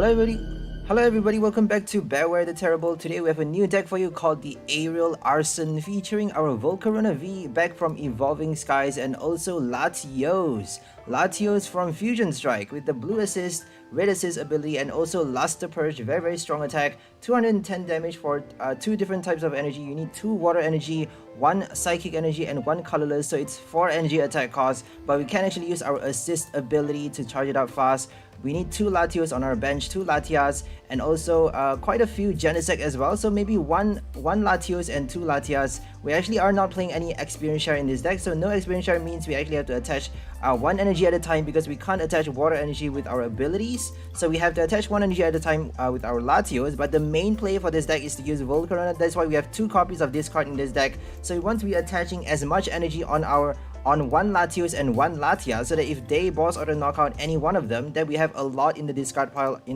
Hello everybody, welcome back to Bearware the Terrible. Today we have a new deck for you called the Aerial Arson, featuring our Volcarona V back from Evolving Skies and also Latios. Latios from Fusion Strike with the blue assist, red assist ability, and also Luster Purge, very strong attack, 210 damage for two different types of energy. You need 2 water energy, 1 psychic energy, and 1 colorless, so it's 4 energy attack cost, but we can actually use our assist ability to charge it up fast. We need 2 Latios on our bench, 2 Latias, and also quite a few Genesect as well, so maybe one Latios and 2 Latias. We actually are not playing any experience share in this deck, so no experience share means we actually have to attach 1 energy at a time, because we can't attach water energy with our abilities, so we have to attach 1 energy at a time with our Latios. But the main play for this deck is to use Volcarona. That's why we have 2 copies of this card in this deck, so we want to be attaching as much energy on 1 Latios and 1 Latia, so that if they boss auto knock out any one of them, then we have a lot in the discard pile. We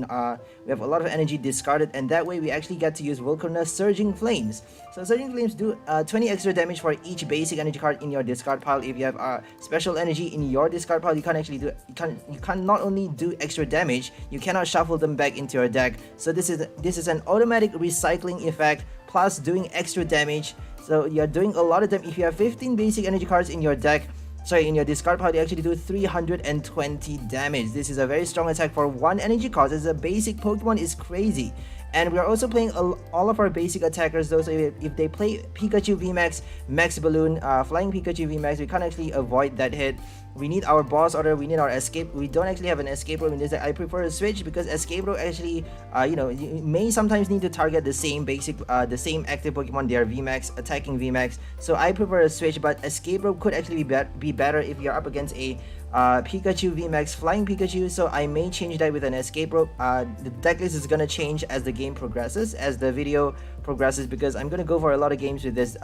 have a lot of energy discarded, and that way we actually get to use Volcarona Surging Flames. So Surging Flames do 20 extra damage for each basic energy card in your discard pile. If you have special energy in your discard pile, you can't actually do you can not only do extra damage, you cannot shuffle them back into your deck. So this is an automatic recycling effect plus doing extra damage. So you're doing a lot of them. If you have 15 basic energy cards in your deck, in your discard pile, you actually do 320 damage. This is a very strong attack for 1 energy cost. As a basic Pokemon is crazy. And we are also playing all of our basic attackers though, so if they play Pikachu VMAX, Max Balloon, Flying Pikachu VMAX, we can't actually avoid that hit. We need our boss order, we need our escape. We don't actually have an escape rope in this deck. I prefer a switch, because escape rope actually, you may sometimes need to target the same the same active Pokemon, they are VMAX, attacking VMAX. So I prefer a switch, but escape rope could actually be better if you're up against a Pikachu VMAX Flying Pikachu, so I may change that with an escape rope. The deck list is gonna change as the game progresses, as the video progresses, because I'm gonna go for a lot of games with this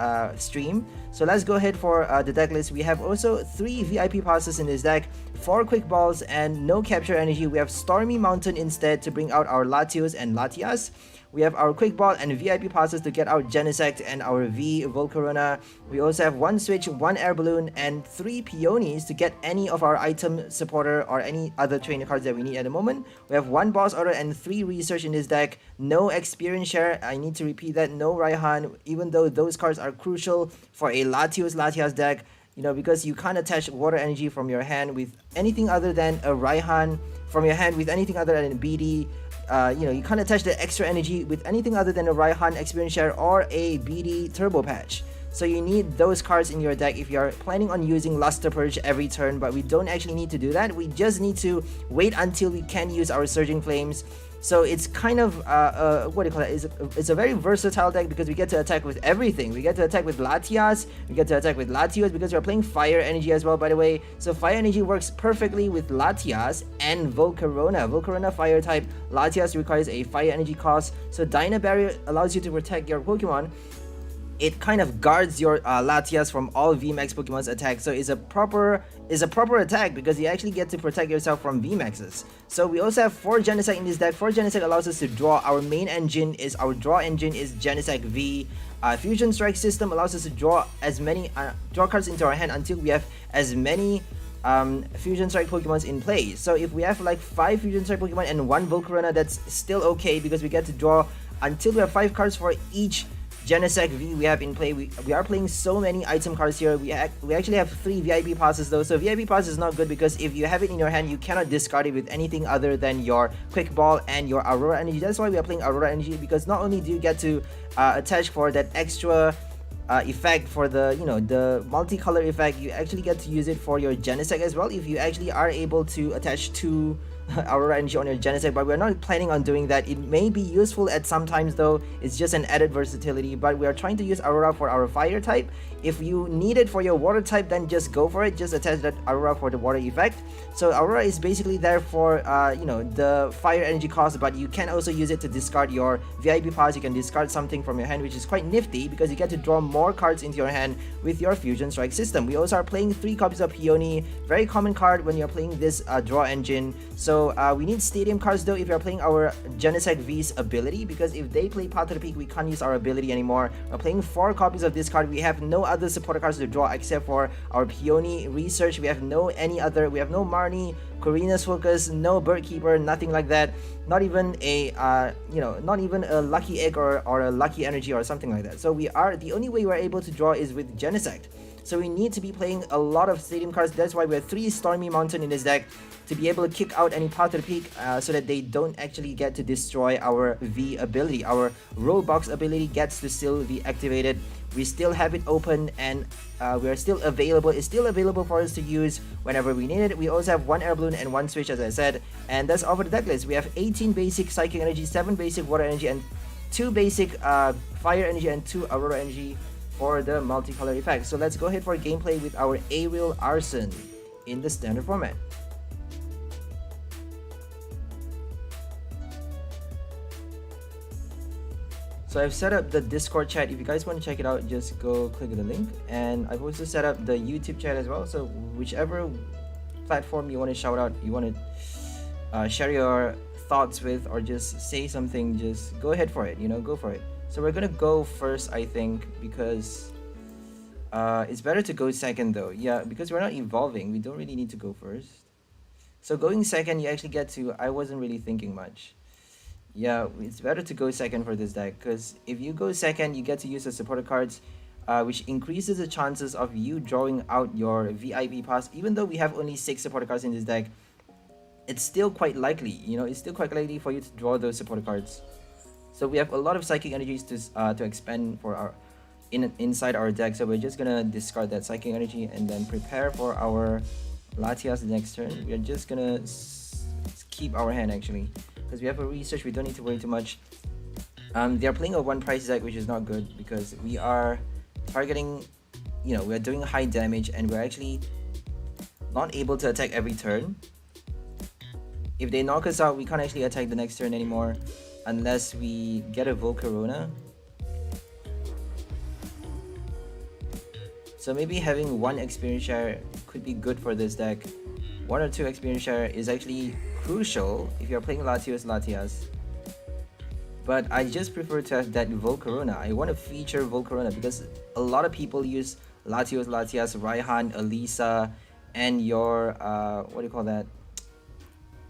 stream. So let's go ahead for the deck list. We have also 3 VIP passes in this deck, 4 quick balls, and no capture energy. We have Stormy Mountain instead to bring out our Latios and Latias. We have our quick ball and VIP passes to get out Genesect and our V Volcarona. We also have 1 switch, 1 air balloon, and 3 peonies to get any of our item supporter or any other trainer cards that we need at the moment. We have 1 boss order and 3 research in this deck. No experience share, I need to repeat that, no Raihan, even though those cards are crucial for a Latias deck, because you can't attach water energy from your hand with anything other than a Raihan, from your hand with anything other than a BD. You can't attach the extra energy with anything other than a Raihan Experience Share or a BD Turbo Patch. So you need those cards in your deck if you're planning on using Luster Purge every turn, but we don't actually need to do that. We just need to wait until we can use our Surging Flames. So it's kind of, what do you call it? It's a very versatile deck, because we get to attack with everything. We get to attack with Latias, we get to attack with Latios, because we're playing Fire Energy as well, by the way. So Fire Energy works perfectly with Latias and Volcarona. Volcarona Fire type, Latias requires a Fire Energy cost. So Dyna Barrier allows you to protect your Pokemon. It kind of guards your Latias from all VMAX Pokemon's attacks, so it's a proper attack, because you actually get to protect yourself from VMAXs. So we also have 4 Genesect in this deck. 4 Genesect allows us to draw. Our main engine is, our draw engine is Genesect V. Fusion Strike system allows us to draw as many draw cards into our hand until we have as many Fusion Strike Pokemons in play. So if we have like 5 Fusion Strike Pokemon and 1 Volcarona, that's still okay, because we get to draw until we have 5 cards for each Genesect V we have in play. We are playing so many item cards here. We actually have 3 VIP passes though. So VIP pass is not good, because if you have it in your hand, you cannot discard it with anything other than your quick ball and your Aurora Energy. That's why we are playing Aurora Energy, because not only do you get to attach for that extra effect for the the multicolor effect, you actually get to use it for your Genesect as well, if you actually are able to attach 2 Aurora Energy on your Genesect, but we're not planning on doing that. It may be useful at sometimes though, it's just an added versatility, but we are trying to use Aurora for our fire type. If you need it for your water type, then just go for it, just attach that Aurora for the water effect. So Aurora is basically there for the fire energy cost, but you can also use it to discard your VIP pass. You can discard something from your hand, which is quite nifty, because you get to draw more cards into your hand with your Fusion Strike system. We also are playing 3 copies of Peony, very common card when you're playing this draw engine. So So we need stadium cards though if you're playing our Genesect V's ability, because if they play Path to the Peak, we can't use our ability anymore. We're playing 4 copies of this card. We have no other supporter cards to draw except for our Peony Research. We have no Marnie, Corina's Focus, no Birdkeeper, nothing like that. Not even a not even a Lucky Egg or a Lucky Energy or something like that. So the only way we're able to draw is with Genesect. So we need to be playing a lot of stadium cards. That's why we have 3 Stormy Mountain in this deck to be able to kick out any Path to the Peak so that they don't actually get to destroy our V ability. Our Rollbox ability gets to still be activated. We still have it open, and we are still available. It's still available for us to use whenever we need it. We also have 1 Air Balloon and 1 Switch, as I said. And that's all for the deck list. We have 18 basic Psychic Energy, 7 basic Water Energy, and 2 basic Fire Energy, and 2 Aurora Energy for the multicolor effect. So let's go ahead for gameplay with our Aerial Arson in the standard format. So I've set up the Discord chat. If you guys want to check it out, just go click the link. And I've also set up the YouTube chat as well. So whichever platform you want to shout out, you want to share your thoughts with, or just say something, just go ahead for it, go for it. So we're gonna go first, I think, because it's better to go second though. Yeah, because we're not evolving, we don't really need to go first. So going second, you actually get to, I wasn't really thinking much. Yeah, it's better to go second for this deck, because if you go second, you get to use the supporter cards, which increases the chances of you drawing out your VIP pass. Even though we have only 6 supporter cards in this deck, it's still quite likely, it's still quite likely for you to draw those supporter cards. So we have a lot of Psychic Energies to expend for our inside our deck. So we're just gonna discard that Psychic Energy and then prepare for our Latias next turn. We're just gonna keep our hand actually, because we have a Research. We don't need to worry too much. They're playing a 1 price deck, which is not good because we are targeting, we're doing high damage and we're actually not able to attack every turn. If they knock us out, we can't actually attack the next turn anymore unless we get a Volcarona. So maybe having 1 experience share could be good for this deck. 1 or 2 experience share is actually crucial if you're playing Latias. But I just prefer to have that Volcarona. I want to feature Volcarona because a lot of people use Latios, Raihan, Elisa, and your what do you call that?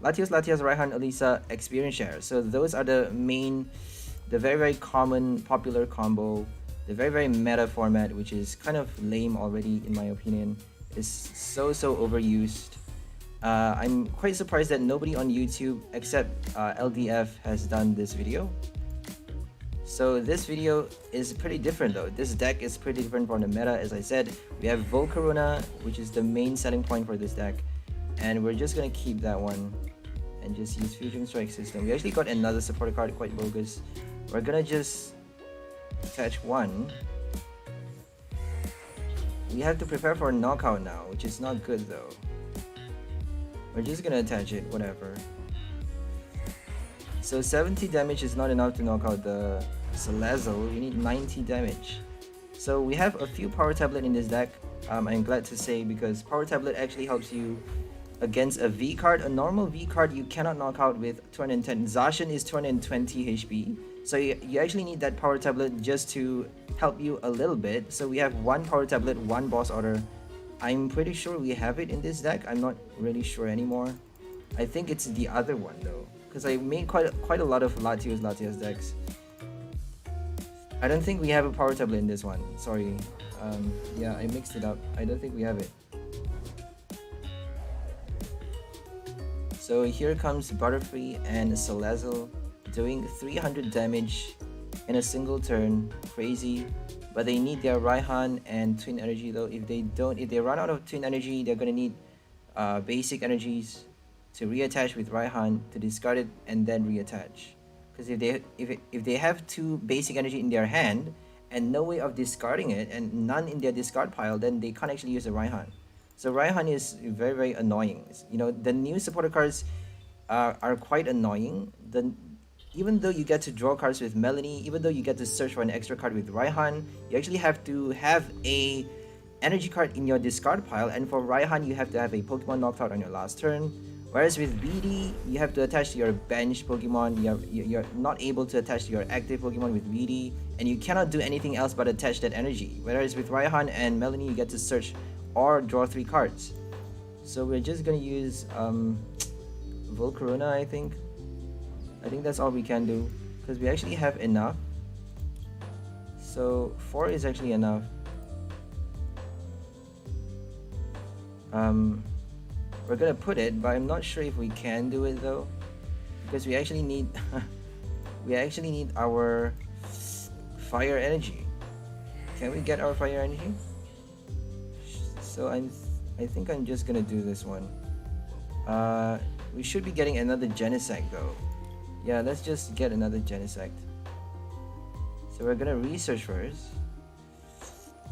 Latios, Raihan, Elisa experience share. So those are the very, very common, popular combo, the very, very meta format, which is kind of lame already in my opinion. Is so overused. I'm quite surprised that nobody on YouTube except LDF has done this video. So this video is pretty different though. This deck is pretty different from the meta. As I said, we have Volcarona, which is the main selling point for this deck, and we're just gonna keep that one and just use Fusion Strike System. We actually got another supporter card, quite bogus. We're gonna just attach 1. We have to prepare for a knockout now, which is not good though. We're just gonna attach it, whatever. So 70 damage is not enough to knock out the Salazzle. We need 90 damage. So we have a few Power Tablet in this deck. I'm glad to say, because Power Tablet actually helps you against a V card. A normal V card you cannot knock out with 210. Zacian is 220 HP. So you actually need that Power Tablet just to help you a little bit. So we have 1 Power Tablet, 1 Boss Order. I'm pretty sure we have it in this deck. I'm not really sure anymore. I think it's the other one though, because I made quite a lot of Latias decks. I don't think we have a Power Tablet in this one. Sorry. Yeah, I mixed it up. I don't think we have it. So here comes Butterfree and Salazzle doing 300 damage in a single turn. Crazy. But they need their Raihan and Twin Energy though. If they run out of Twin Energy, they're gonna need basic energies to reattach with Raihan, to discard it and then reattach. Because if they have 2 basic energy in their hand and no way of discarding it and none in their discard pile, then they can't actually use a Raihan. So Raihan is very, very annoying. The new supporter cards are quite annoying. Even though you get to draw cards with Melanie, even though you get to search for an extra card with Raihan, you actually have to have a energy card in your discard pile, and for Raihan you have to have a Pokemon knocked out on your last turn, Whereas with BD, you have to attach to your bench Pokemon. You're not able to attach to your active Pokemon with BD, and you cannot do anything else but attach that energy. Whereas with Raihan and Melanie, you get to search or draw 3 cards. So we're just gonna use Volcarona, I think. I think that's all we can do because we actually have enough. So 4 is actually enough. We're gonna put it, but I'm not sure if we can do it though, because we actually need our fire energy. Can we get our fire energy? So I think I'm just gonna do this one. We should be getting another Genesect though. Yeah, let's just get another Genesect. So we're gonna research first.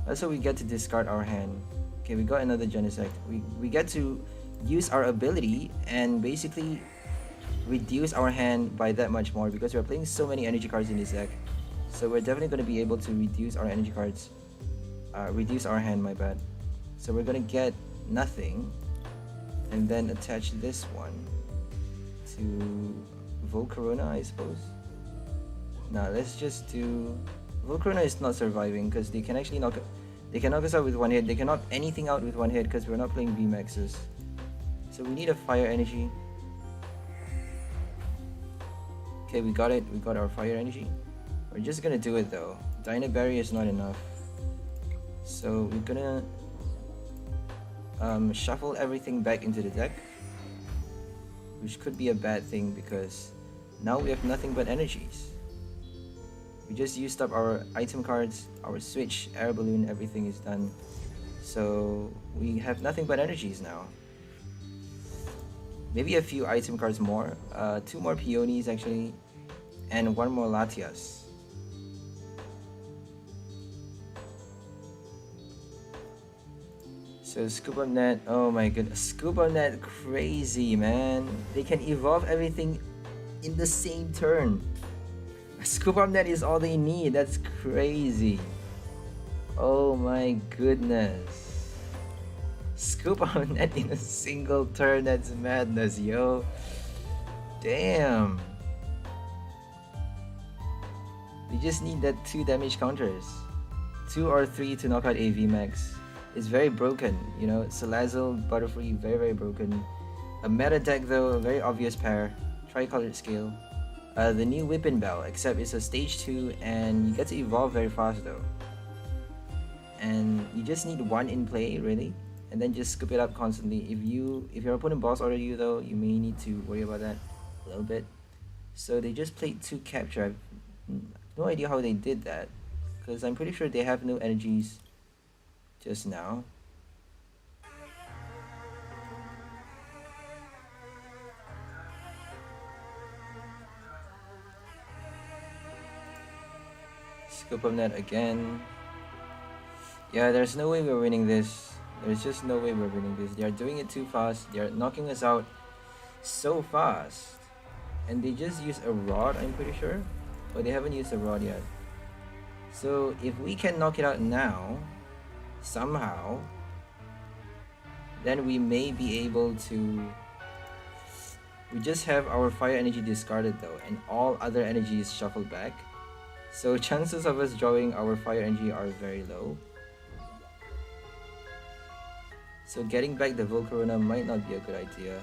That's how we get to discard our hand. Okay, we got another Genesect. We get to use our ability and basically reduce our hand by that much more because we're playing so many energy cards in this deck. So we're definitely going to be able to reduce our energy cards. Reduce our hand, my bad. So we're going to get nothing and then attach this one to Volcarona, I suppose. Now let's just do... Volcarona is not surviving because they can actually knock us out with one hit. They can knock anything out with one hit because we're not playing VMAXs. So we need a fire energy. Okay, we got it. We got our fire energy. We're just gonna do it though. Dyna Berry is not enough. So we're gonna shuffle everything back into the deck, which could be a bad thing because now we have nothing but energies. We just used up our item cards, our switch, air balloon, everything is done. So we have nothing but energies now. Maybe a few item cards more, 2 more Peonies actually, and 1 more Latias. So Scoop Up Net, oh my goodness, Scoop Up Net, crazy man. They can evolve everything in the same turn. Scoop Up Net is all they need, that's crazy. Oh my goodness. Scoop Up Net in a single turn, that's madness, yo. Damn. They just need that 2 damage counters. 2 or 3 to knock out a VMAX. It's very broken, you know. Salazzle, Butterfree, very, very broken. A meta deck though, a very obvious pair. Tricolored scale. The new Whippin' Bell, except it's a stage 2 and you get to evolve very fast though. And you just need 1 in play, really. And then just scoop it up constantly. If your opponent boss order you though, you may need to worry about that a little bit. So they just played 2 capture. I've no idea how they did that, because I'm pretty sure they have no energies just now. Scoop of net again. Yeah, there's no way we're winning this. There's just no way we're winning this. They are doing it too fast. They are knocking us out so fast. And they just use a rod, I'm pretty sure. But they haven't used a rod yet. So if we can knock it out now, somehow, then we may be able to... We just have our fire energy discarded though, and all other energies shuffled back. So chances of us drawing our fire energy are very low. So getting back the Volcarona might not be a good idea.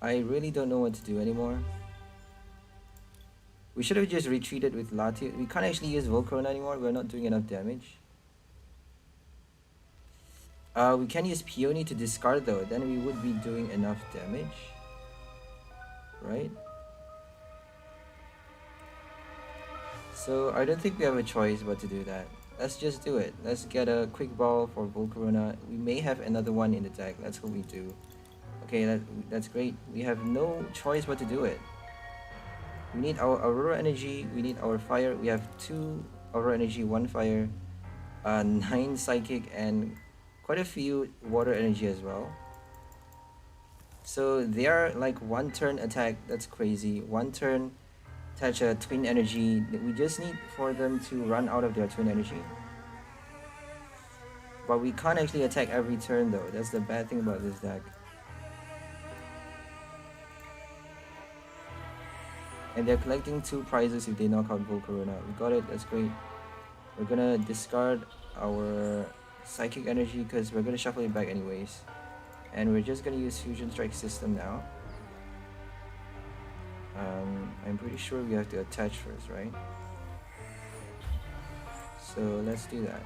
I really don't know what to do anymore. We should have just retreated with Latios. We can't actually use Volcarona anymore. We're not doing enough damage. We can use Peony to discard though. Then we would be doing enough damage. Right? So I don't think we have a choice but to do that. Let's just do it. Let's get a quick ball for Volcarona. We may have another one in the deck. Let's hope we do. Okay, that's great. We have no choice but to do it. We need our Aurora Energy. We need our Fire. We have 2 Aurora Energy, 1 Fire, 9 Psychic, and quite a few Water Energy as well. So they are like 1 turn attack. That's crazy. 1 turn attach a Twin Energy. We just need for them to run out of their Twin Energy. But we can't actually attack every turn though. That's the bad thing about this deck. And they're collecting 2 prizes if they knock out Volcarona. We got it, that's great. We're gonna discard our Psychic Energy because we're gonna shuffle it back anyways. And we're just gonna use Fusion Strike System now. I'm pretty sure we have to attach first, right? So let's do that.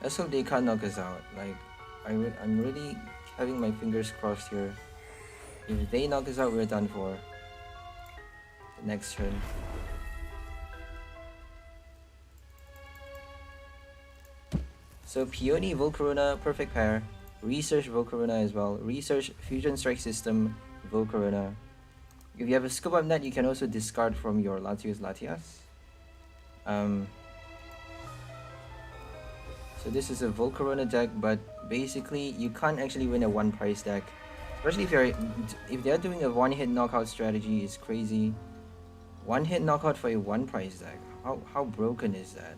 Let's hope they can't knock us out. Like, I'm really having my fingers crossed here. If they knock us out, we're done for. The next turn. So Peony, Volcarona, perfect pair. Research Volcarona as well. Research Fusion Strike System, Volcarona. If you have a scoop up net, you can also discard from your Latios Latias. So this is a Volcarona deck, but basically you can't actually win a 1 price deck. Especially if they're doing a 1-hit knockout strategy, is crazy. 1-hit knockout for a 1 price deck. How broken is that?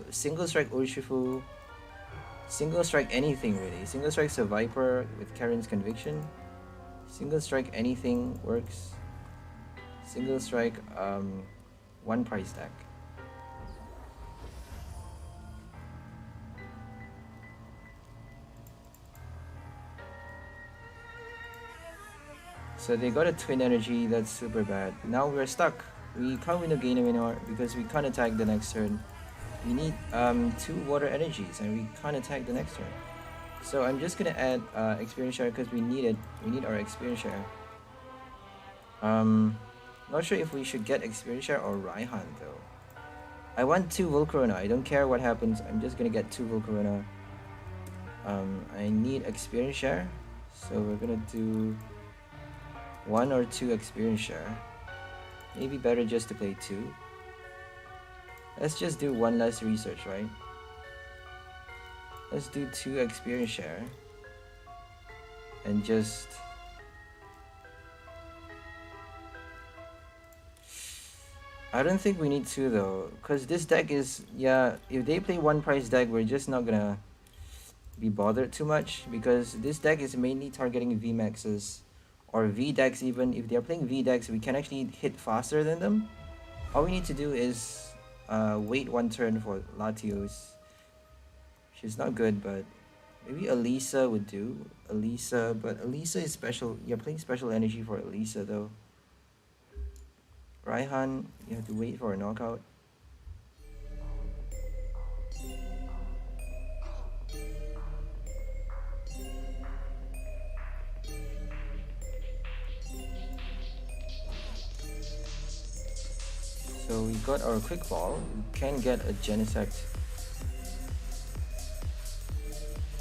Single strike Urshifu. Single strike anything really. Single strike Viper with Karen's Conviction. Single strike anything works. Single strike 1 price deck. So they got a Twin Energy, that's super bad. Now we're stuck. We can't win a game anymore because we can't attack the next turn. We need 2 Water Energies and we can't attack the next turn. So I'm just gonna add Experience Share because we need it. We need our Experience Share. Not sure if we should get Experience Share or Raihan though. I want 2 Volcarona. I don't care what happens. I'm just gonna get 2 Volcarona. I need Experience Share. So we're gonna do 1 or 2 Experience Share. Maybe better just to play 2. Let's just do 1 less research, right? Let's do 2 Experience Share. And just... I don't think we need 2 though. Because this deck is... Yeah, if they play 1 price deck, we're just not gonna be bothered too much. Because this deck is mainly targeting VMAXs. Or V-decks even. If they're playing V-decks, we can actually hit faster than them. All we need to do is wait 1 turn for Latios. She's not good, but maybe Elisa would do. Elisa, but Elisa is special. You're playing special energy for Elisa though. Raihan, you have to wait for a knockout. So we got our quick ball. We can get a Genesect.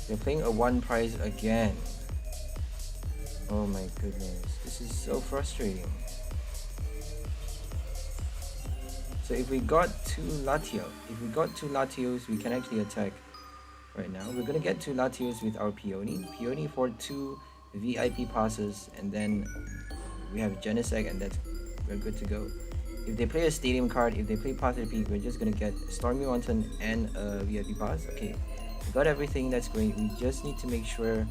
They're playing a 1 price again. Oh my goodness, this is so frustrating. So if we got 2 Latios, we can actually attack right now. We're gonna get 2 Latios with our Peony. Peony for 2 VIP passes, and then we have Genesect, and we're good to go. If they play a Stadium card, if they play Path to the Peak, we're just gonna get Stormy Mountain and a VIP pass. Okay, we got everything, that's great. We just need to make sure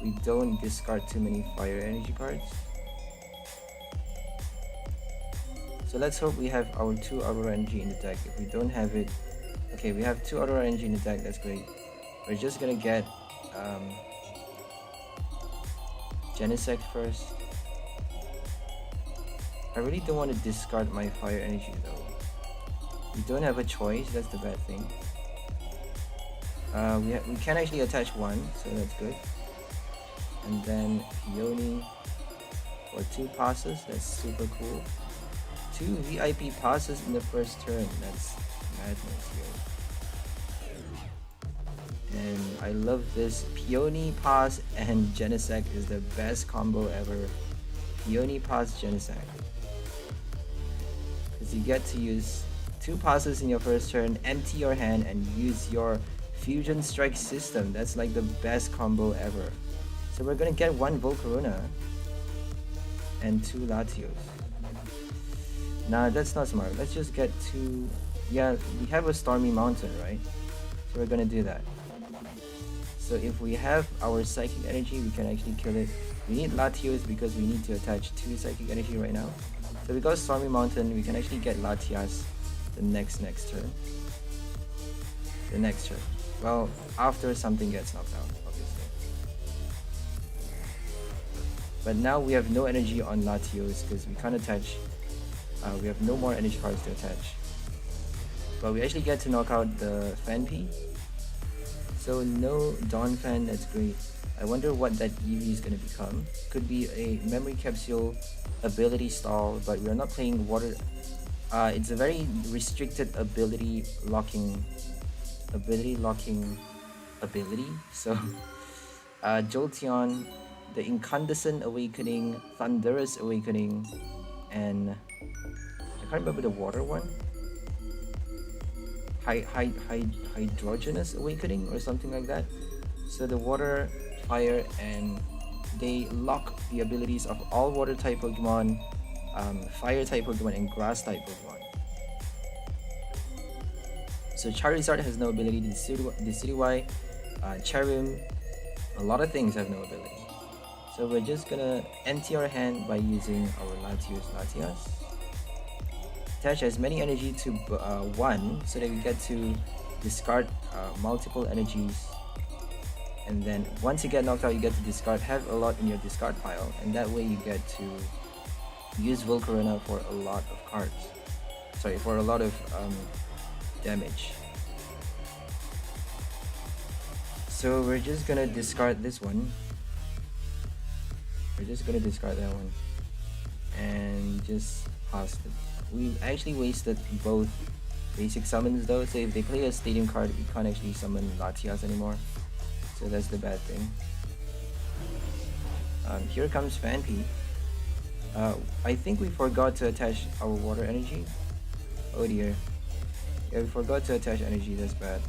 we don't discard too many Fire Energy cards. So let's hope we have our 2 Aurora Energy in the deck. If we don't have it, okay, we have 2 Aurora Energy in the deck, that's great. We're just gonna get Genesect first. I really don't want to discard my Fire Energy though. We don't have a choice, that's the bad thing. We can actually attach 1, so that's good. And then Peony for 2 passes, that's super cool. 2 VIP passes in the first turn, that's madness here. And I love this. Peony pass and Genesect is the best combo ever. Peony pass Genesect. Because you get to use 2 passes in your first turn, empty your hand, and use your Fusion Strike System. That's like the best combo ever. So we're gonna get 1 Volcarona and 2 Latios. Nah, that's not smart. Let's just get 2 yeah, we have a Stormy Mountain, right? So we're gonna do that. So if we have our Psychic Energy, we can actually kill it. We need Latios because we need to attach 2 Psychic Energy right now. So we got Stormy Mountain, we can actually get Latias the next turn. The next turn. Well, after something gets knocked out, obviously. But now we have no energy on Latios because we can't attach. We have no more energy cards to attach. But we actually get to knock out the Fan P. So no Dawn Fan, that's great. I wonder what that EV is going to become. Could be a Memory Capsule ability stall, but we're not playing water. It's a very restricted ability locking ability. So Jolteon, the Incandescent Awakening, Thunderous Awakening, and I can't remember the water one. Hydrogenous Awakening or something like that. So the water, fire, and they lock the abilities of all water type Pokemon, fire type Pokemon, and grass type Pokemon. So Charizard has no ability, Decidueye, Cherrim, a lot of things have no ability. So we're just gonna empty our hand by using our Latias. Attach as many energy to 1 so that we get to discard multiple energies, and then once you get knocked out, you get to discard, have a lot in your discard pile, and that way you get to use Volcarona for a lot of cards. Sorry, for a lot of damage. So we're just gonna discard this one. We're just gonna discard that one and just pass it. We actually wasted both basic summons though, so if they play a stadium card, we can't actually summon Latias anymore. So that's the bad thing. Here comes Fan P. I think we forgot to attach our water energy. Oh dear. Yeah, we forgot to attach energy, that's bad.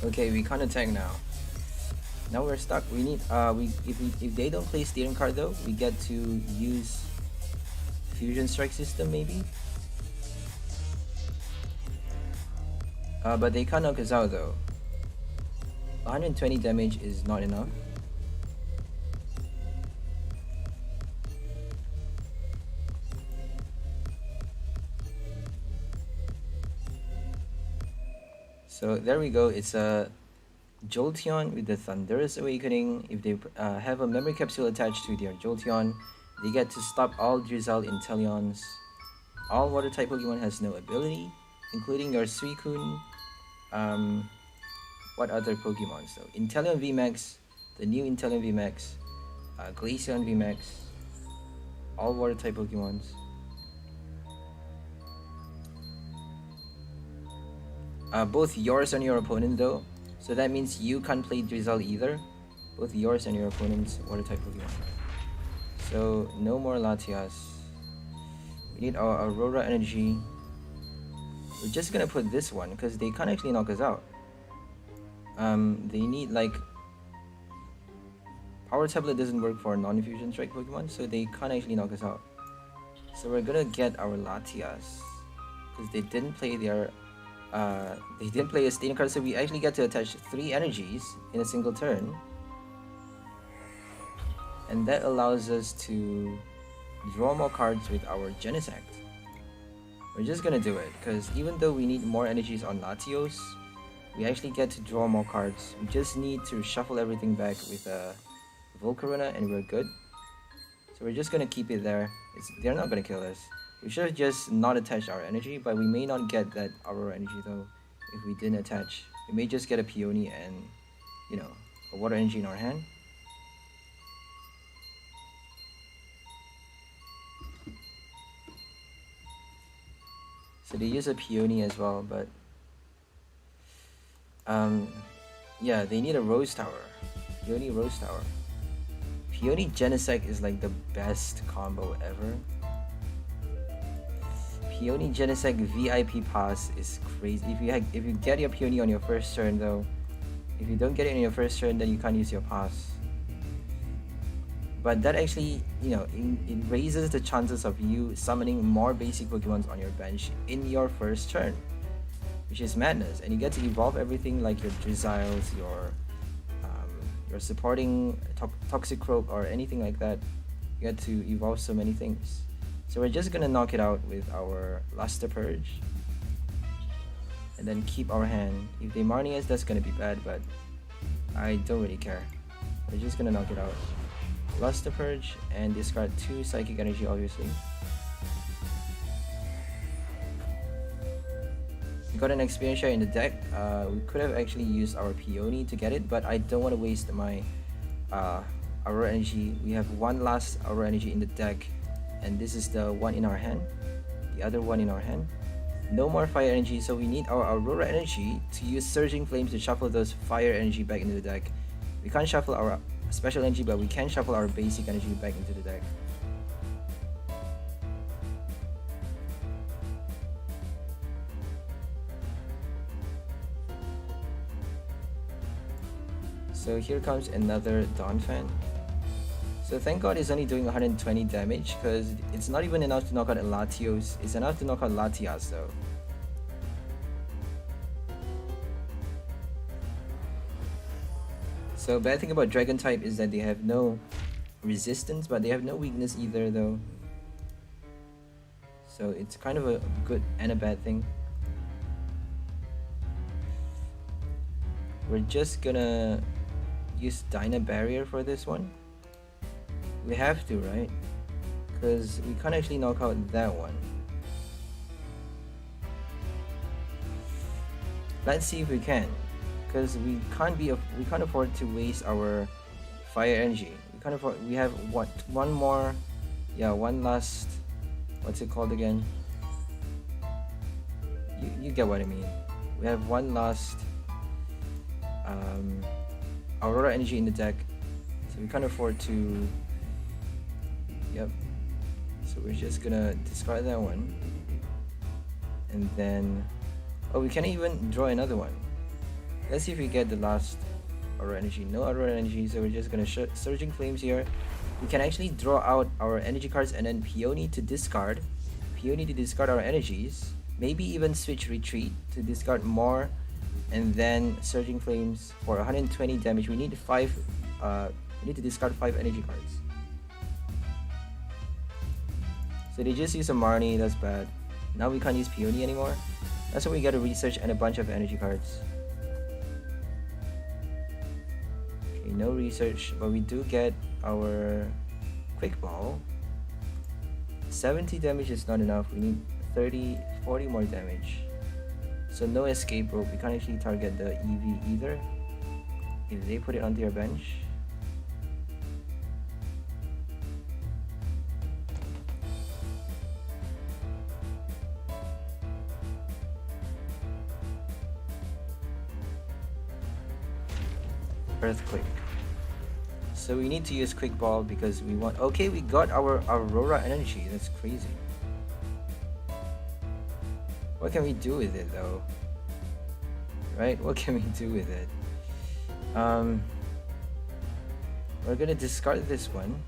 Okay, we can't attack now. Now we're stuck. We need if they don't play steering card though, we get to use Fusion Strike System maybe. But they can't knock us out though. 120 damage is not enough. So there we go. It's a Jolteon with the Thunderous Awakening. If they have a Memory Capsule attached to their Jolteon, they get to stop all Drizzle Inteleons. All Water type Pokemon has no ability, including your Suicune. What other Pokemon though? Inteleon VMAX, the new Inteleon VMAX, Glaceon VMAX, all Water type Pokemons. Both yours and your opponent though, so that means you can't play Drizzle either. Both yours and your opponent's water type Pokemon. So no more Latias. We need our Aurora energy. We're just gonna put this one because they can't actually knock us out. They need like Power Tablet doesn't work for non-fusion strike Pokemon, so they can't actually knock us out. So we're gonna get our Latias because they didn't play their they didn't play a stadium card, so we actually get to attach 3 energies in a single turn, and that allows us to draw more cards with our Genesect. We're just gonna do it because even though we need more energies on Latios, we actually get to draw more cards. We just need to shuffle everything back with Volcarona and we're good. So we're just gonna keep it there. They're not gonna kill us. We should have just not attached our energy, but we may not get that Aurora energy though if we didn't attach. We may just get a Peony and, you know, a water energy in our hand. So they use a Peony as well, but yeah, they need a Rose Tower. Peony Rose Tower. Peony Genesect is like the best combo ever. Peony Genesect VIP pass is crazy. If you get your Peony on your first turn though, if you don't get it on your first turn, then you can't use your pass. But that actually, it raises the chances of you summoning more basic Pokemons on your bench in your first turn, which is madness. And you get to evolve everything like your Drizzles, your supporting Toxicroak or anything like that. You get to evolve so many things. So we're just gonna knock it out with our Luster Purge. And then keep our hand. If they Marnias, that's gonna be bad, but I don't really care. We're just gonna knock it out. Luster Purge and discard 2 Psychic Energy, obviously. We got an Experience Share in the deck. We could have actually used our Peony to get it, but I don't want to waste my Aurora Energy. We have one last Aurora Energy in the deck, and this is the one in our hand. The other one in our hand. No more Fire Energy, so we need our Aurora Energy to use Surging Flames to shuffle those Fire Energy back into the deck. We can't shuffle our Special Energy, but we can shuffle our Basic Energy back into the deck. So here comes another Donphan. So thank god it's only doing 120 damage, because it's not even enough to knock out a Latios. It's enough to knock out Latias though. So bad thing about Dragon type is that they have no resistance, but they have no weakness either though. So it's kind of a good and a bad thing. We're just gonna use Dyna Barrier for this one. We have to, right? Because we can't actually knock out that one. Let's see if we can. Because we can't afford to waste our Fire Energy. We have what, one more, one last, what's it called again? You get what I mean. We have one last Aurora Energy in the deck, so we can't afford to. Yep. So we're just gonna discard that one, and then we can even draw another one. Let's see if we get the last Aurora Energy. No Aurora Energy, so we're just gonna Surging Flames here. We can actually draw out our energy cards and then Peony to discard. Peony to discard our energies. Maybe even switch Retreat to discard more, and then Surging Flames for 120 damage. We need 5. We need to discard 5 energy cards. So they just use a Marnie. That's bad. Now we can't use Peony anymore. That's why we gotta research and a bunch of energy cards. Okay, no research, but we do get our Quick Ball. 70 damage is not enough. We need 40 more damage. So no Escape Rope. We can't actually target the EV either if they put it onto your bench. Earthquake. So we need to use Quick Ball because we want. Okay, we got our Aurora Energy. That's crazy. What can we do with it though? Right? What can we do with it? We're gonna discard this one.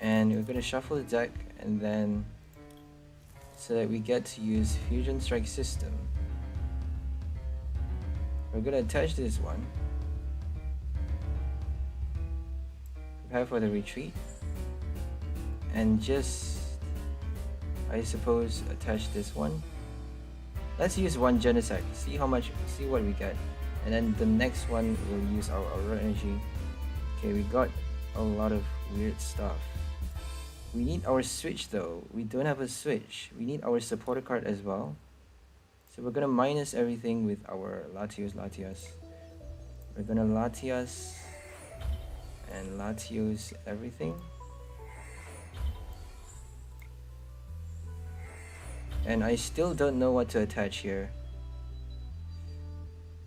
And we're gonna shuffle the deck, and then so that we get to use Fusion Strike System. We're gonna attach this one. Prepare for the retreat. And just, I suppose, attach this one. Let's use one Genesect, see what we get. And then the next one we'll use our Aurora Energy. Okay, we got a lot of weird stuff. We need our switch though. We don't have a switch. We need our supporter card as well. So we're gonna minus everything with our Latias. We're gonna Latias and Latios everything. And I still don't know what to attach here,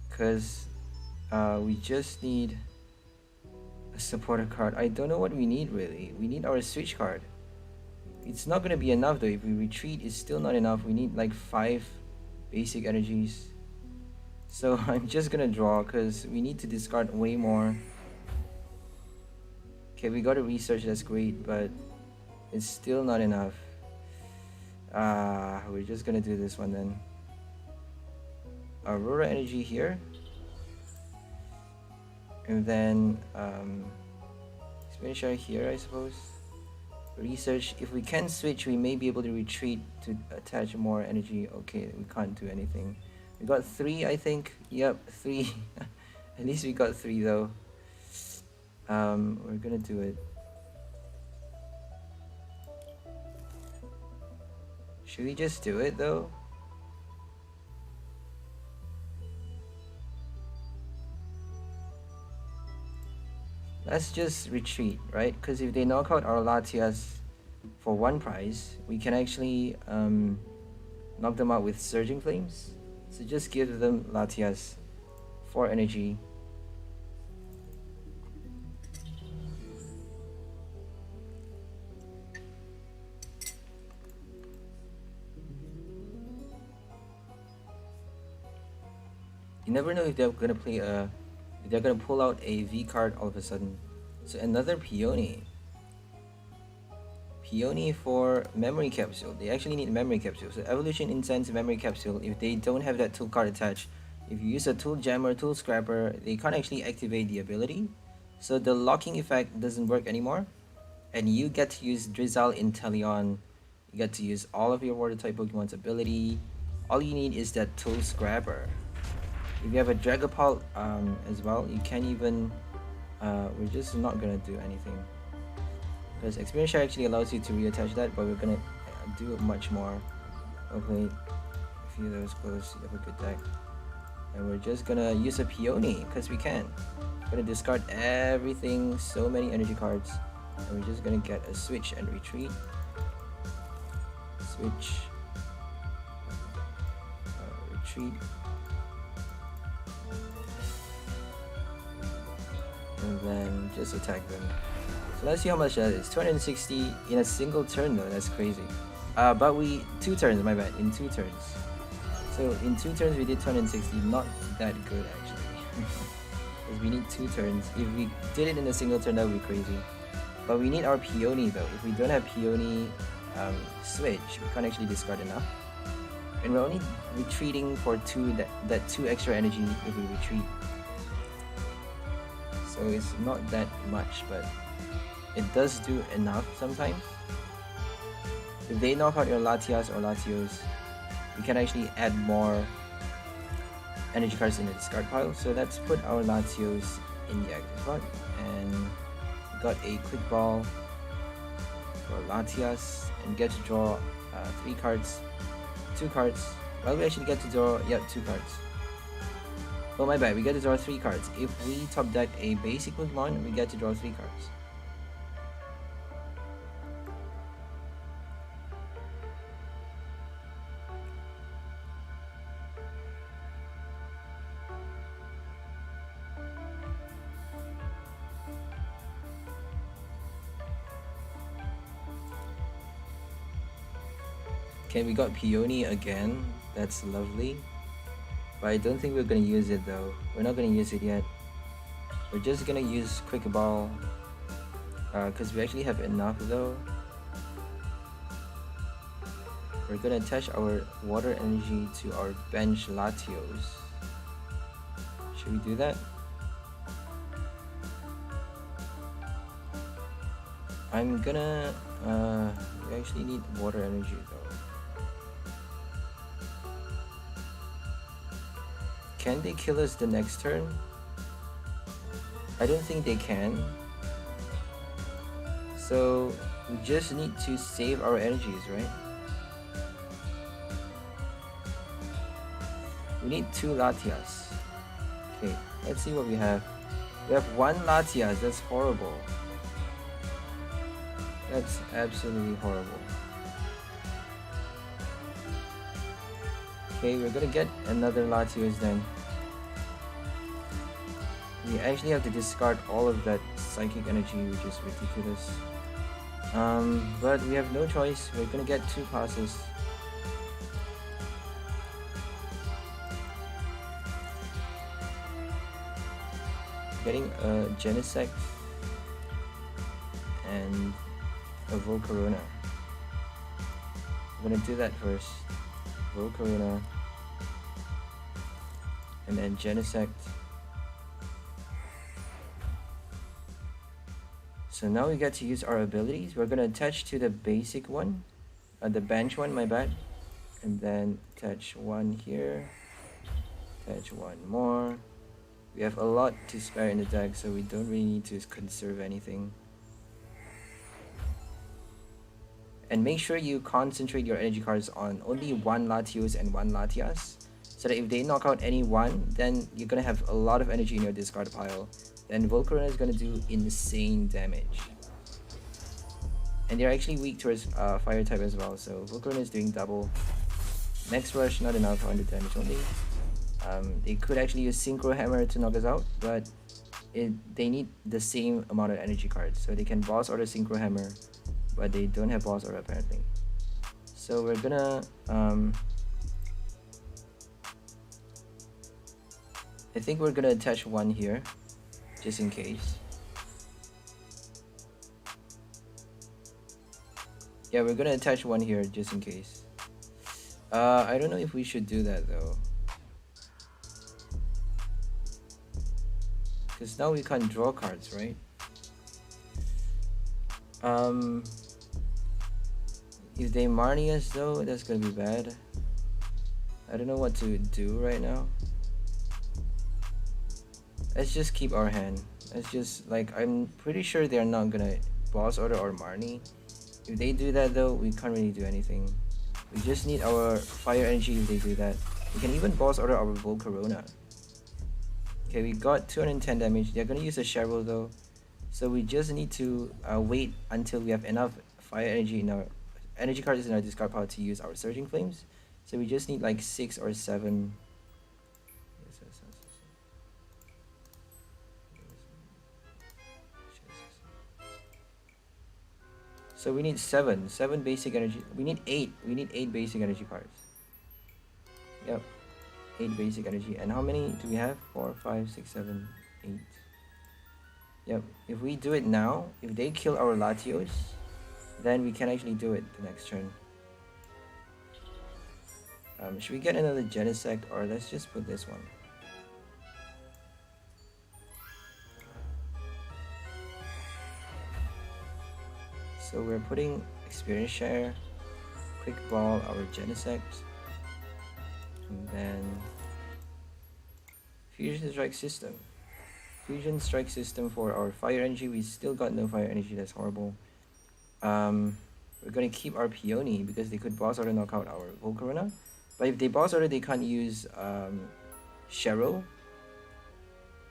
because we just need a supporter card. I don't know what we need really. We need our switch card. It's not gonna be enough though. If we retreat, it's still not enough. We need like 5 basic energies. So I'm just gonna draw because we need to discard way more. Okay, we got a research, that's great, but it's still not enough. We're just gonna do this one then. Aurora energy here. And then Spinshire here, I suppose. Research, if we can switch, we may be able to retreat to attach more energy. Okay, we can't do anything. We got 3, I think. Yep, 3. At least we got 3 though. We're gonna do it. Should we just do it though? Let's just retreat, right? Because if they knock out our Latias for 1 prize, we can actually knock them out with Surging Flames. So just give them Latias 4 energy. You never know if they're gonna play they're gonna pull out a V card all of a sudden. So another Peony. Peony for Memory Capsule. They actually need Memory Capsule. So Evolution Incense Memory Capsule, if they don't have that tool card attached, if you use a Tool Jammer, Tool Scrapper, they can't actually activate the ability. So the locking effect doesn't work anymore. And you get to use Drizzle Inteleon. You get to use all of your Water type Pokemon's ability. All you need is that Tool Scrapper. If you have a Dragapult as well, you can't even, we're just not gonna do anything. Because Experience Share actually allows you to reattach that, but we're gonna do much more. Okay, a few of those close, you have a good deck. And we're just gonna use a Peony, because we can. We're gonna discard everything, so many energy cards. And we're just gonna get a switch and retreat. Switch. Retreat. And then just attack them. So let's see how much that is. 260 in a single turn though, that's crazy. But 2 turns, my bad, in 2 turns. So in 2 turns we did 260, not that good actually. Because we need 2 turns. If we did it in a single turn, that would be crazy. But we need our Peony though. If we don't have Peony switch, we can't actually discard enough. And we're only retreating for 2, that 2 extra energy if we retreat. So it's not that much, but it does do enough sometimes. If they knock out your Latias or Latios, we can actually add more energy cards in the discard pile. So let's put our Latios in the active slot, and we got a Quick Ball for Latias, and get to draw 3 cards, 2 cards. Well, we actually get to draw 2 cards. Oh my bad, we get to draw 3 cards. If we top deck a basic Pokemon, we get to draw 3 cards. Okay, we got Peony again. That's lovely. But I don't think we're gonna use it though. We're not gonna use it yet. We're just gonna use Quick Ball. Because we actually have enough though. We're gonna attach our water energy to our bench Latios. Should we do that? I'm gonna... we actually need water energy though. Can they kill us the next turn? I don't think they can. So we just need to save our energies, right? We need 2 Latias. Okay, let's see what we have. We have 1 Latias, that's horrible. That's absolutely horrible. Okay, we're gonna get another Latios then. We actually have to discard all of that psychic energy, which is ridiculous. But we have no choice. We're gonna get 2 passes. Getting a Genesect. and a Volcarona. I'm gonna do that first. Volcarona, and then Genesect. So now we get to use our abilities. We're gonna attach to the basic one, the bench one, my bad, and then attach one here, attach one more. We have a lot to spare in the deck, so we don't really need to conserve anything. And make sure you concentrate your energy cards on only one Latios and one Latias, so that if they knock out any one, then you're gonna have a lot of energy in your discard pile. Then Volcarona is gonna do insane damage. And they're actually weak towards fire type as well, so Volcarona is doing double. Next rush, not enough, 100 damage only. They could actually use Synchro Hammer to knock us out, but they need the same amount of energy cards, so they can boss order Synchro Hammer, but they don't have boss order apparently. So we're gonna I think we're gonna attach one here just in case. Yeah, we're gonna attach one here just in case. I don't know if we should do that though, because now we can't draw cards, right? If they Marnie us though, that's gonna be bad. I don't know what to do right now. Let's just keep our hand. Let's just, like, I'm pretty sure they're not gonna boss order or Marnie. If they do that though, we can't really do anything. We just need our fire energy if they do that. We can even boss order our Volcarona. Okay, we got 210 damage. They're gonna use a Cheryl though. So we just need to wait until we have enough fire energy in our energy cards in our discard pile to use our Surging Flames. So we just need like 6 or 7. So we need 7 basic energy. We need 8 basic energy cards. Yep, 8 basic energy. And how many do we have? 4, 5, 6, 7, 8. Yep, if we do it now, if they kill our Latios, then we can actually do it the next turn. Should we get another Genesect, or let's just put this one? So we're putting Experience Share, Quick Ball, our Genesect, and then Fusion Strike System. Fusion Strike System for our fire energy. We still got no fire energy, that's horrible. We're gonna keep our Peony because they could boss order knock out our Volcarona. But if they boss order, they can't use Cheryl.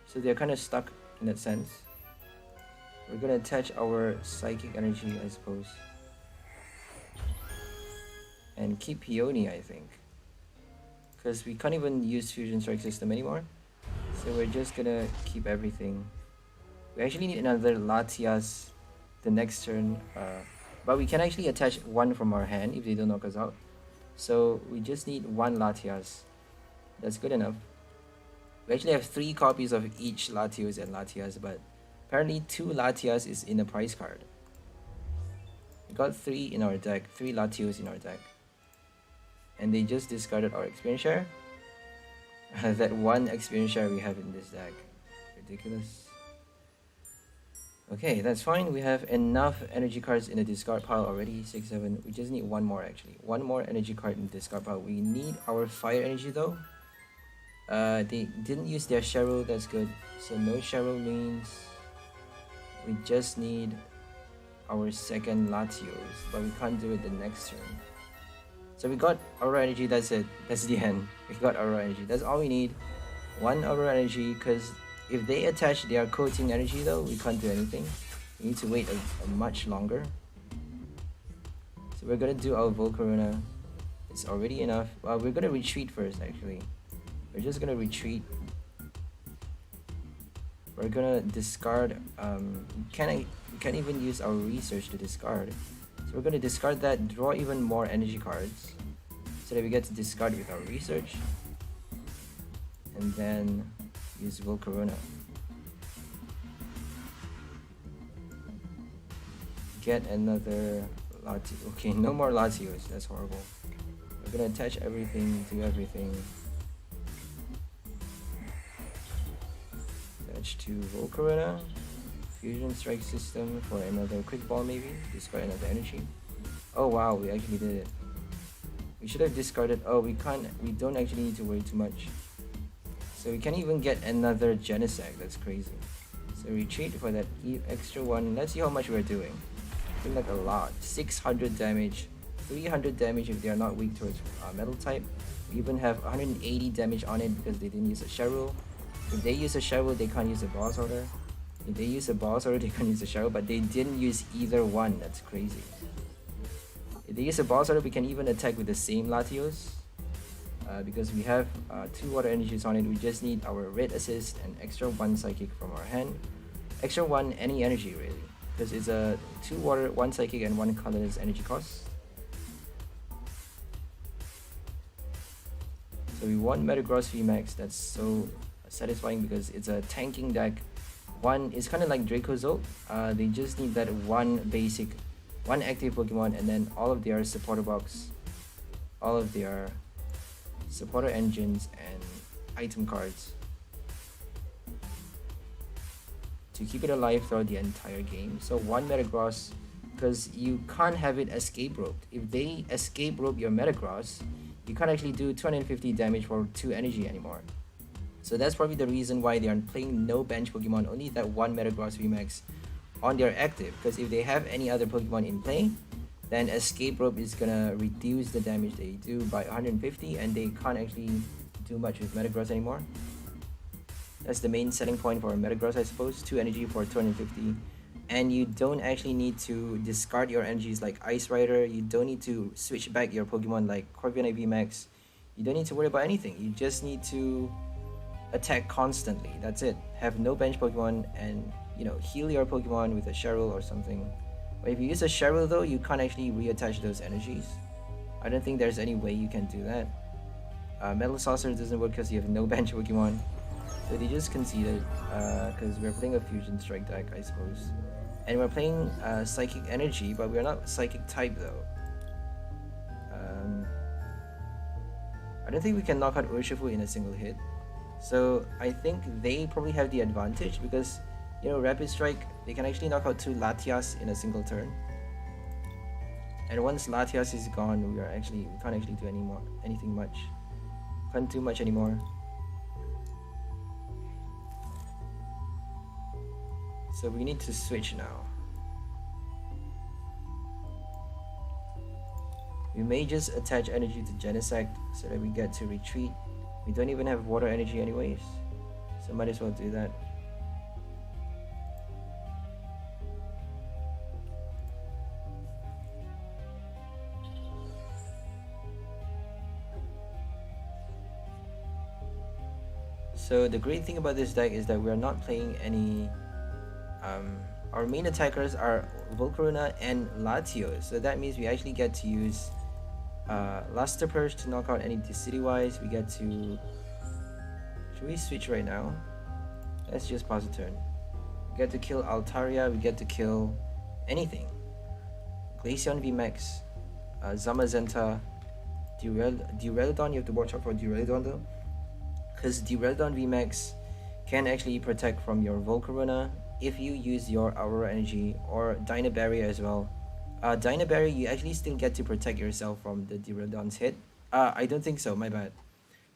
So they're kind of stuck in that sense. We're gonna attach our Psychic Energy, I suppose. And keep Peony, I think. Because we can't even use Fusion Strike System anymore. So we're just gonna keep everything. We actually need another Latias the next turn. But we can actually attach one from our hand if they don't knock us out. So we just need one Latias. That's good enough. We actually have 3 copies of each Latios and Latias, but apparently 2 Latias is in a prize card. We got 3 in our deck, 3 Latios in our deck. And they just discarded our Experience Share. That one Experience Share we have in this deck. Ridiculous. Okay, that's fine. We have enough energy cards in the discard pile already. 6, 7. We just need one more actually. One more energy card in the discard pile. We need our fire energy though. They didn't use their Cheryl, that's good. So no Cheryl means we just need our second Latios, but we can't do it the next turn. So we got Aura Energy, that's it. That's the end. We got Aura Energy. That's all we need. One Aura Energy, because if they attach their coating energy though, we can't do anything. We need to wait a much longer. So we're gonna do our Volcarona. It's already enough. Well, we're gonna retreat first actually. We're just gonna retreat. We're gonna discard, we can't even use our research to discard. So we're gonna discard that, draw even more energy cards, so that we get to discard with our research. And then use Volcarona. get another Latios. Okay, no more Latios. That's horrible. We're gonna attach everything to everything. Attach to Volcarona. Fusion strike system for another quick ball maybe. Discard another energy. Oh wow, we actually did it. We should have discarded. Oh, we don't actually need to worry too much. So we can't even get another Genesect. That's crazy. So retreat for that extra one. Let's see how much we're doing. I feel like a lot. 600 damage, 300 damage if they are not weak towards metal type. We even have 180 damage on it because they didn't use a Cheryl. If they use a Cheryl, they can't use a boss order. If they use a boss order, they can't use a Cheryl, but they didn't use either one. That's crazy. If they use a boss order, we can even attack with the same Latios. Because we have 2 water energies on it. We just need our red assist and extra 1 psychic from our hand. Extra 1 any energy really, because it's a 2 water, 1 psychic and 1 colorless energy cost. So we want Metagross VMAX. That's so satisfying because it's a tanking deck. One is kind of like Dracozolt. They just need that one active Pokemon, and then all of their supporter box, all of their supporter engines and item cards to keep it alive throughout the entire game. So 1 Metagross, because you can't have it escape roped. If they escape rope your Metagross, you can't actually do 250 damage for 2 energy anymore. So that's probably the reason why they are playing no bench Pokemon, only that 1 Metagross VMAX on their active, because if they have any other Pokemon in play, then escape rope is gonna reduce the damage they do by 150, and they can't actually do much with Metagross anymore. That's the main selling point for Metagross, I suppose. 2 energy for 250, and you don't actually need to discard your energies like Ice Rider. You don't need to switch back your Pokemon like Corviknight VMAX. You don't need to worry about anything. You just need to attack constantly. That's it. Have no bench Pokemon, and heal your Pokemon with a Cheryl or something. But if you use a Cheryl though, you can't actually reattach those energies. I don't think there's any way you can do that. Metal Saucer doesn't work because you have no bench Pokemon. So they just conceded because we're playing a Fusion Strike deck, I suppose. And we're playing Psychic Energy, but we're not Psychic type though. I don't think we can knock out Urshifu in a single hit. So I think they probably have the advantage because Rapid Strike, they can actually knock out 2 Latias in a single turn. And once Latias is gone, we can't actually do anything much. Can't do much anymore. So we need to switch now. We may just attach energy to Genesect so that we get to retreat. We don't even have water energy anyways, so might as well do that. So the great thing about this deck is that we're not playing any our main attackers are Volcarona and Latios, so that means we actually get to use Luster Purge to knock out any Decidueye. We get to... Should we switch right now? Let's just pause the turn. We get to kill Altaria, we get to kill anything. Glaceon VMAX, Zamazenta, Duraludon. You have to watch out for Duraludon though, because Duraludon VMAX can actually protect from your Volcarona if you use your Aurora Energy, or Dynaberry as well. Dynaberry, you actually still get to protect yourself from the Duraludon's hit. I don't think so, my bad.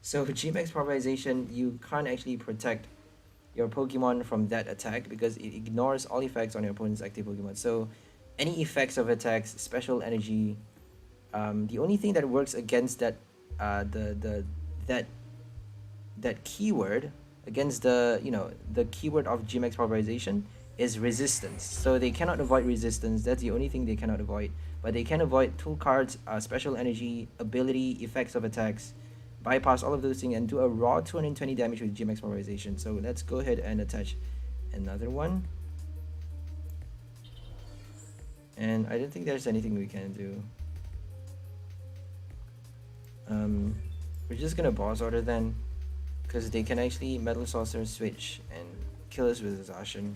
So Gmax Pulverization, you can't actually protect your Pokemon from that attack because it ignores all effects on your opponent's active Pokemon. So any effects of attacks, special energy, the only thing that works against that that keyword, against the keyword of Gmax Pulverization, is resistance. So they cannot avoid resistance. That's the only thing they cannot avoid. But they can avoid tool cards, special energy, ability, effects of attacks, bypass all of those things, and do a raw 220 damage with Gmax Pulverization. So let's go ahead and attach another one. And I don't think there's anything we can do. We're just gonna boss order then, because they can actually Metal Saucer switch and kill us with Zacian.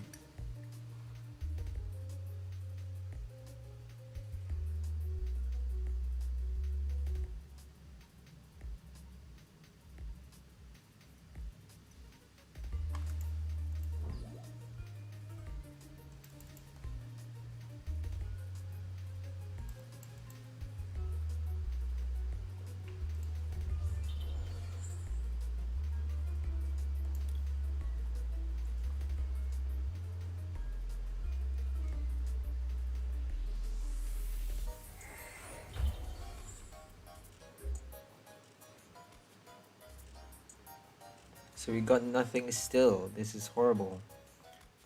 So we got nothing still. This is horrible.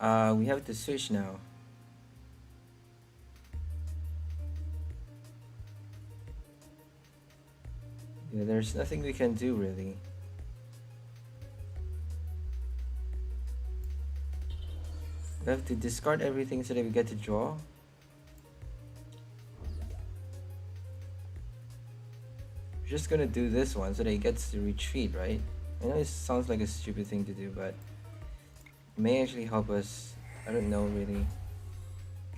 We have to switch now. Yeah, there's nothing we can do really. We have to discard everything so that we get to draw. We're just gonna do this one so that he gets to retreat, right? I know it sounds like a stupid thing to do, but it may actually help us. I don't know really.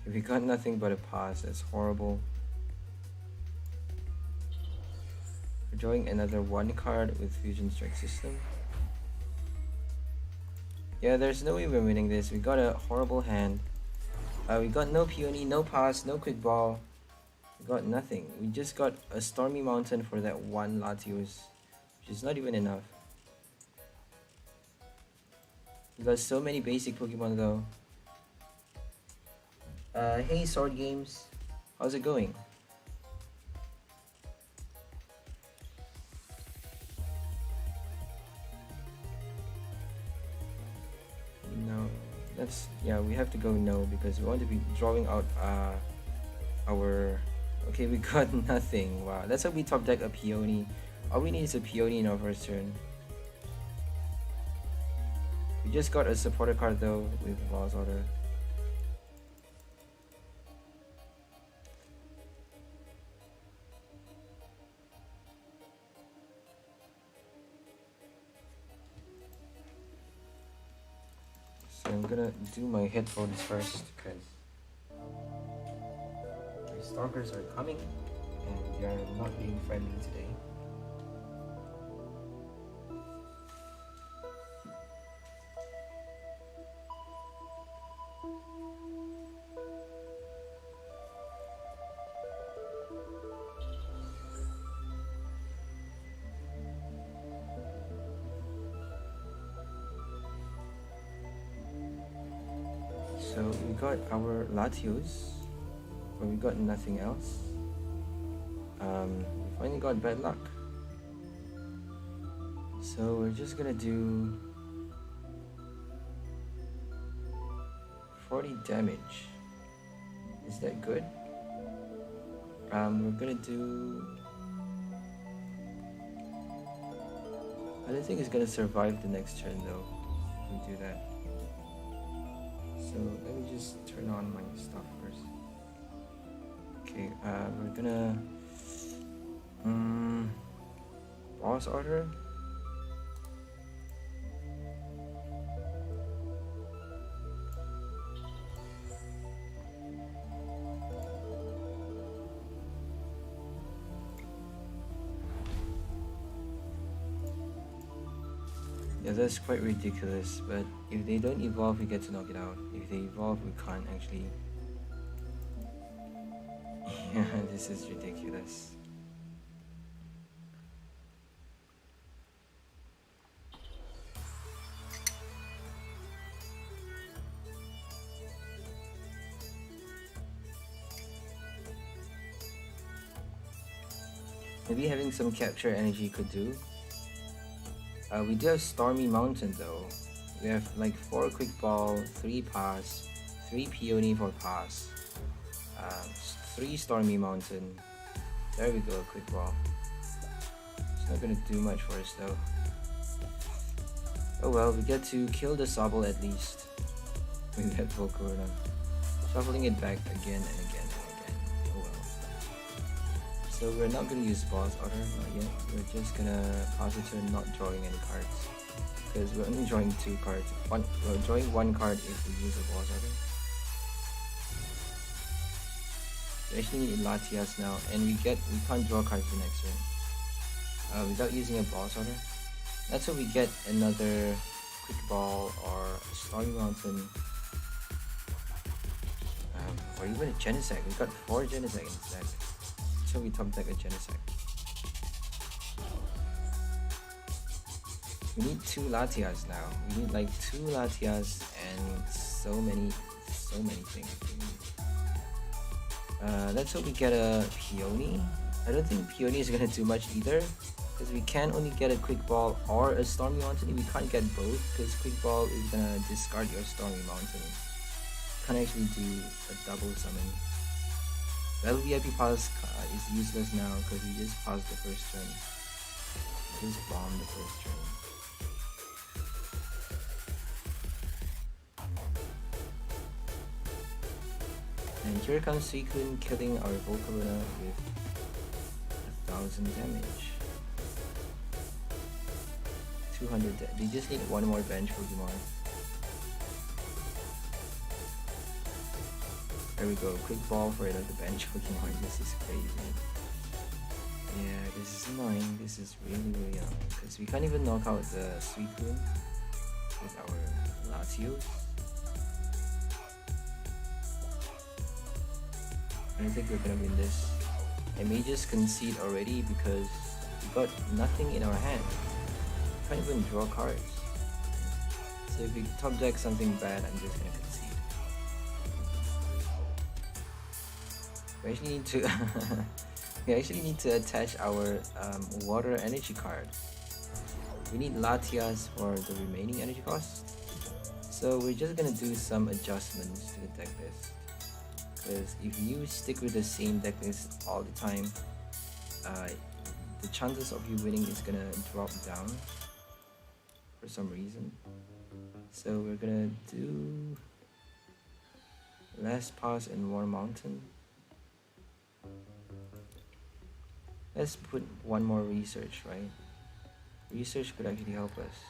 If we got nothing but a pass, that's horrible. We're drawing another one card with Fusion Strike System. Yeah, there's no way we're winning this. We got a horrible hand. We got no peony, no pass, no quick ball. We got nothing. We just got a Stormy Mountain for that one Latios, which is not even enough. We got so many basic Pokemon though. Hey Sword Games, how's it going? No, that's, yeah, we have to go no because we want to be drawing out our, okay, we got nothing. Wow, that's how we top deck a Peony. All we need is a Peony in our first turn. We just got a supporter card though with Boss Order. So I'm gonna do my headphones first because my stalkers are coming and they are not being friendly today. So we got our Latios, but we got nothing else. We finally got bad luck. So we're just gonna do 40 damage. Is that good? We're gonna do, I don't think it's gonna survive the next turn though, if we do that. So let me just turn on my stuff first. Okay, we're gonna boss order. Yeah, that's quite ridiculous, but if they don't evolve, we get to knock it out. If they evolve, we can't actually. Yeah, this is ridiculous. Maybe having some capture energy could do. We do have Stormy Mountain though. We have like 4 quick ball, 3 pass, 3 peony for pass, 3 Stormy Mountain. There we go, quick ball. It's not gonna do much for us though. Oh well, we get to kill the Sobble at least with that Volcarona. Shuffling it back again and again and again. Oh well. So we're not gonna use boss order, not yet. We're just gonna pass the turn not drawing any cards. Because we're only drawing 2 cards. We're drawing 1 card if we use a boss order. We actually need Latias now, and we can't draw cards the next turn. Without using a boss order. That's how we get another quick ball or a Stormy Mountain. Or even a Genesect. We got 4 Genesect in this deck. So we top deck a Genesect. We need 2 Latias now. We need like 2 Latias and so many things we need. Let's hope we get a Peony. I don't think Peony is gonna do much either. Because we can only get a quick ball or a stormy mountain. We can't get both because quick ball is gonna discard your stormy mountain. Can't actually do a double summon. Well, VIP pass is useless now because we just passed the first turn. We just bombed the first turn. And here comes Suicune killing our Volcarona with 1000 damage. 200 they just need one more bench Pokemon. There we go, quick ball for another bench Pokemon. This is crazy. Yeah, this is annoying. This is really annoying because we can't even knock out the Suicune with our Latios. I don't think we're gonna win this. I may just concede already because we got nothing in our hand. We can't even draw cards. So if we top deck something bad, I'm just gonna concede. We actually need to we actually need to attach our water energy card. We need Latias for the remaining energy cost. So we're just gonna do some adjustments to the deck list. Because if you stick with the same deck list all the time, the chances of you winning is gonna drop down for some reason. So we're gonna do Last Pass and War Mountain. Let's put one more research, right? Research could actually help us.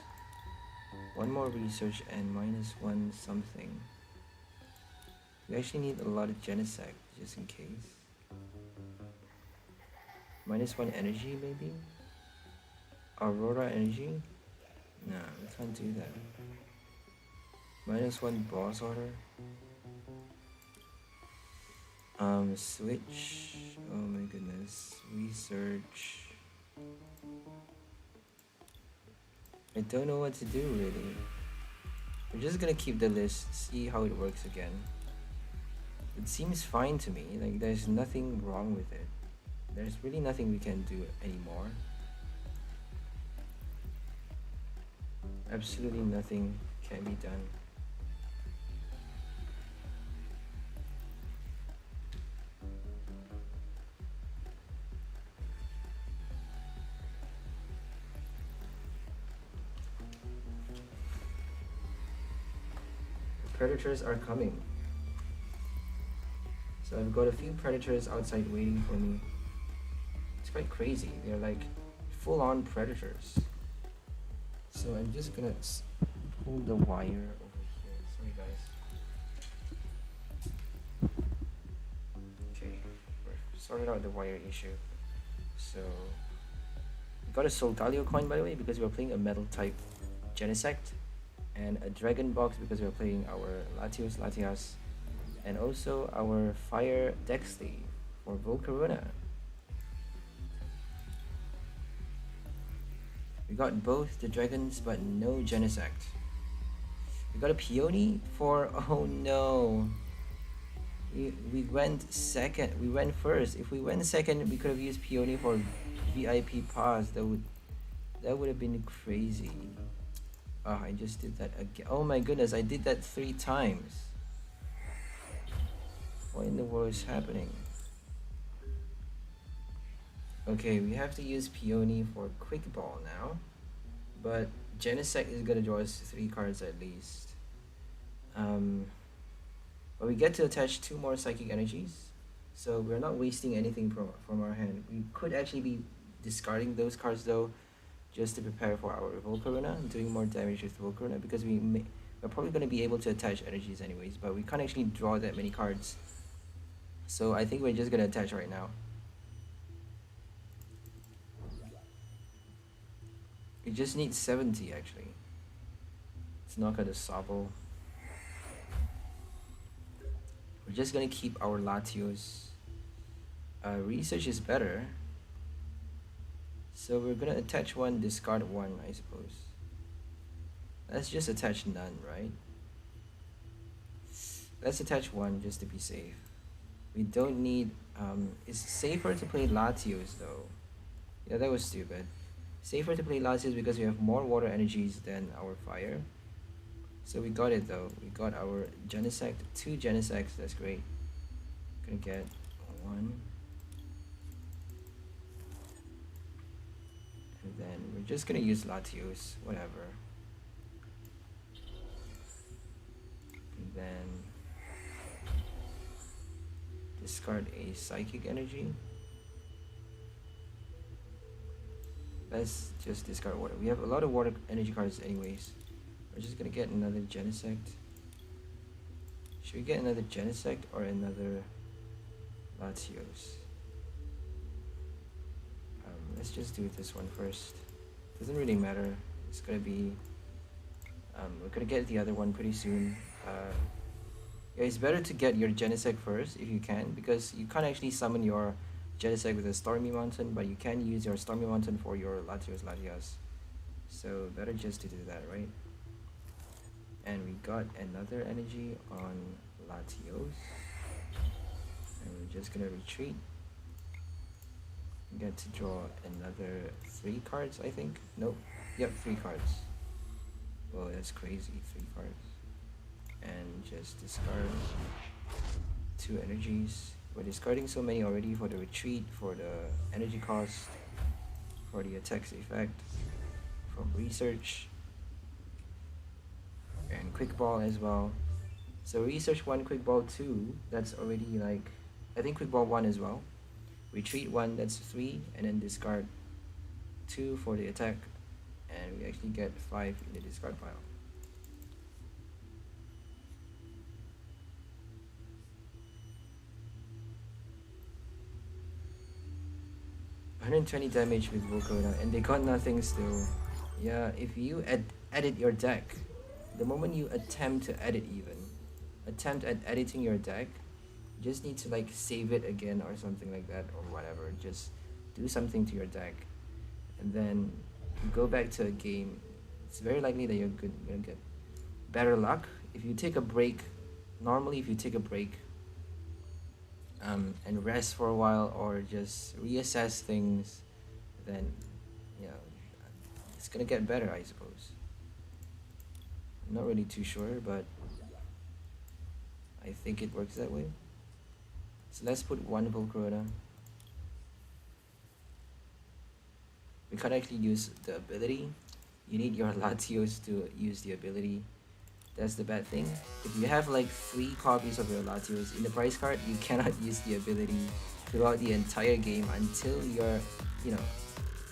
One more research and -1 something. We actually need a lot of Genesect just in case. -1 energy maybe? Aurora energy? No, we can't do that. -1 boss order. Switch. Oh my goodness. Research. I don't know what to do really. We're just gonna keep the list, see how it works again. It seems fine to me, like there's nothing wrong with it. There's really nothing we can do anymore. Absolutely nothing can be done. Predators are coming. So I've got a few predators outside waiting for me. It's quite crazy. They're like full-on predators. So I'm just gonna pull the wire over here. Sorry guys. Okay, we're sorted out the wire issue. So we got a Solgaleo coin by the way because we're playing a metal type Genesect, and a dragon box because we're playing our Latios, Latias, and also our fire Decklist for Volcarona. We got both the dragons but no Genesect. We got a Peony for, oh no. We went second, we went first. If we went second, we could have used Peony for VIP pass. That would have been crazy. Oh, I just did that again. Oh my goodness, I did that 3 times. What in the world is happening? Okay, we have to use Peony for Quick Ball now. But Genesect is gonna draw us 3 cards at least. But we get to attach 2 more Psychic Energies. So we're not wasting anything from our hand. We could actually be discarding those cards though, just to prepare for our Volcarona, doing more damage with Volcarona, because we're probably going to be able to attach energies anyways, but we can't actually draw that many cards. So I think we're just going to attach right now. We just need 70 actually. Let's knock out the Sabo. We're just going to keep our Latios. Research is better. So we're gonna attach 1, discard 1, I suppose. Let's just attach none, right? Let's attach 1 just to be safe. We don't need, it's safer to play Latios though. Yeah, that was stupid. Safer to play Latias because we have more water energies than our fire. So we got it though. We got our Genesect, 2 Genesects, that's great. Gonna get 1. And then we're just gonna use Latios, whatever. And then discard a Psychic Energy. Let's just discard water. We have a lot of water energy cards anyways. We're just gonna get another Genesect. Should we get another Genesect or another Latios? Let's just do this one first. Doesn't really matter. It's gonna be... we're gonna get the other one pretty soon. Yeah, it's better to get your Genesect first if you can, because you can't actually summon your Genesect with a Stormy Mountain, but you can use your Stormy Mountain for your Latias. So better just to do that, right? And we got another energy on Latios. And we're just gonna retreat. We get to draw another 3 cards, I think. Nope. Yep, 3 cards. Whoa, that's crazy. 3 cards. And just discard 2 energies. We're discarding so many already for the retreat, for the energy cost, for the attacks effect, from research, and quick ball as well. So research 1, quick ball 2, that's already like, I think quick ball 1 as well. Retreat 1, that's 3, and then discard 2 for the attack, and we actually get 5 in the discard pile. $120 damage with Volcarona, and they got nothing still. Yeah, if you edit your deck, the moment you attempt to edit attempt at editing your deck, you just need to like save it again or something like that or whatever. Just do something to your deck, and then go back to a game. It's very likely that you're gonna get better luck. If you take a break, normally if you take a break, and rest for a while or just reassess things, then yeah, it's gonna get better, I suppose. I'm not really too sure, but I think it works that way. So let's put 1 Volcarona. We can't actually use the ability. You need your Latios to use the ability. That's the bad thing. If you have like 3 copies of your Latios in the prize card, you cannot use the ability throughout the entire game until you're,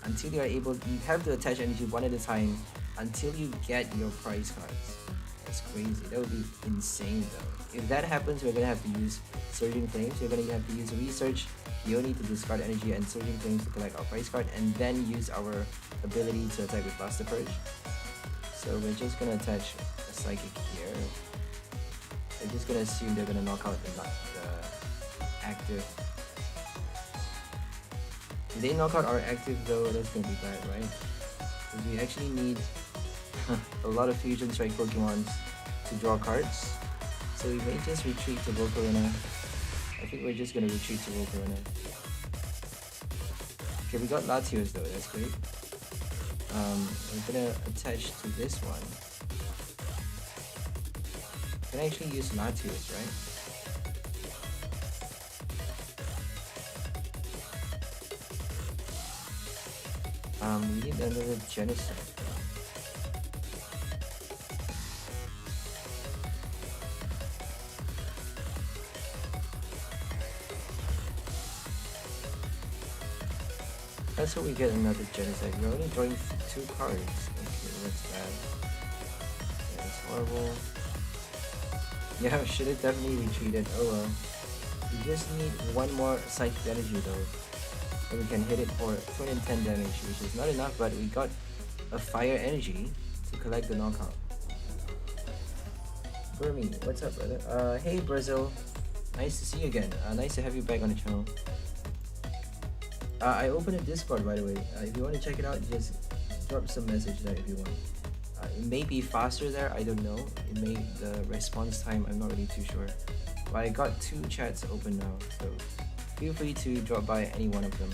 until you're able. You have to attach energy 1 at a time until you get your prize cards. That's crazy. That would be insane though. If that happens, we're gonna have to use Surging Flames. We're gonna have to use Research, Yoni to discard energy, and Surging Flames to collect our prize card, and then use our ability to attack with Blaster Purge. So we're just gonna attach a Psychic here. We're just gonna assume they're gonna knock out the active. If they knock out our active though, that's gonna be bad, right? Because we actually need a lot of Fusion Strike Pokemons to draw cards. So we may just retreat to Volcarona. I think we're just gonna retreat to Volcarona. Okay, we got Latios though, that's great. We're gonna attach to this one. Can I actually use Latios, right? We need another Genesect. That's how we get another Genesect. We're only drawing 2 cards. Okay, that's bad. That's horrible. Yeah, should have definitely retreated. Oh well. We just need 1 more Psychic Energy though. And we can hit it for 210 damage, which is not enough, but we got a Fire Energy to collect the knockout. Burmy, what's up, brother? Hey Brazil. Nice to see you again. Nice to have you back on the channel. I opened a Discord, by the way. If you want to check it out, just drop some message there if you want. It may be faster there, I don't know. It may, the response time, I'm not really too sure. But I got 2 chats open now, so feel free to drop by any one of them.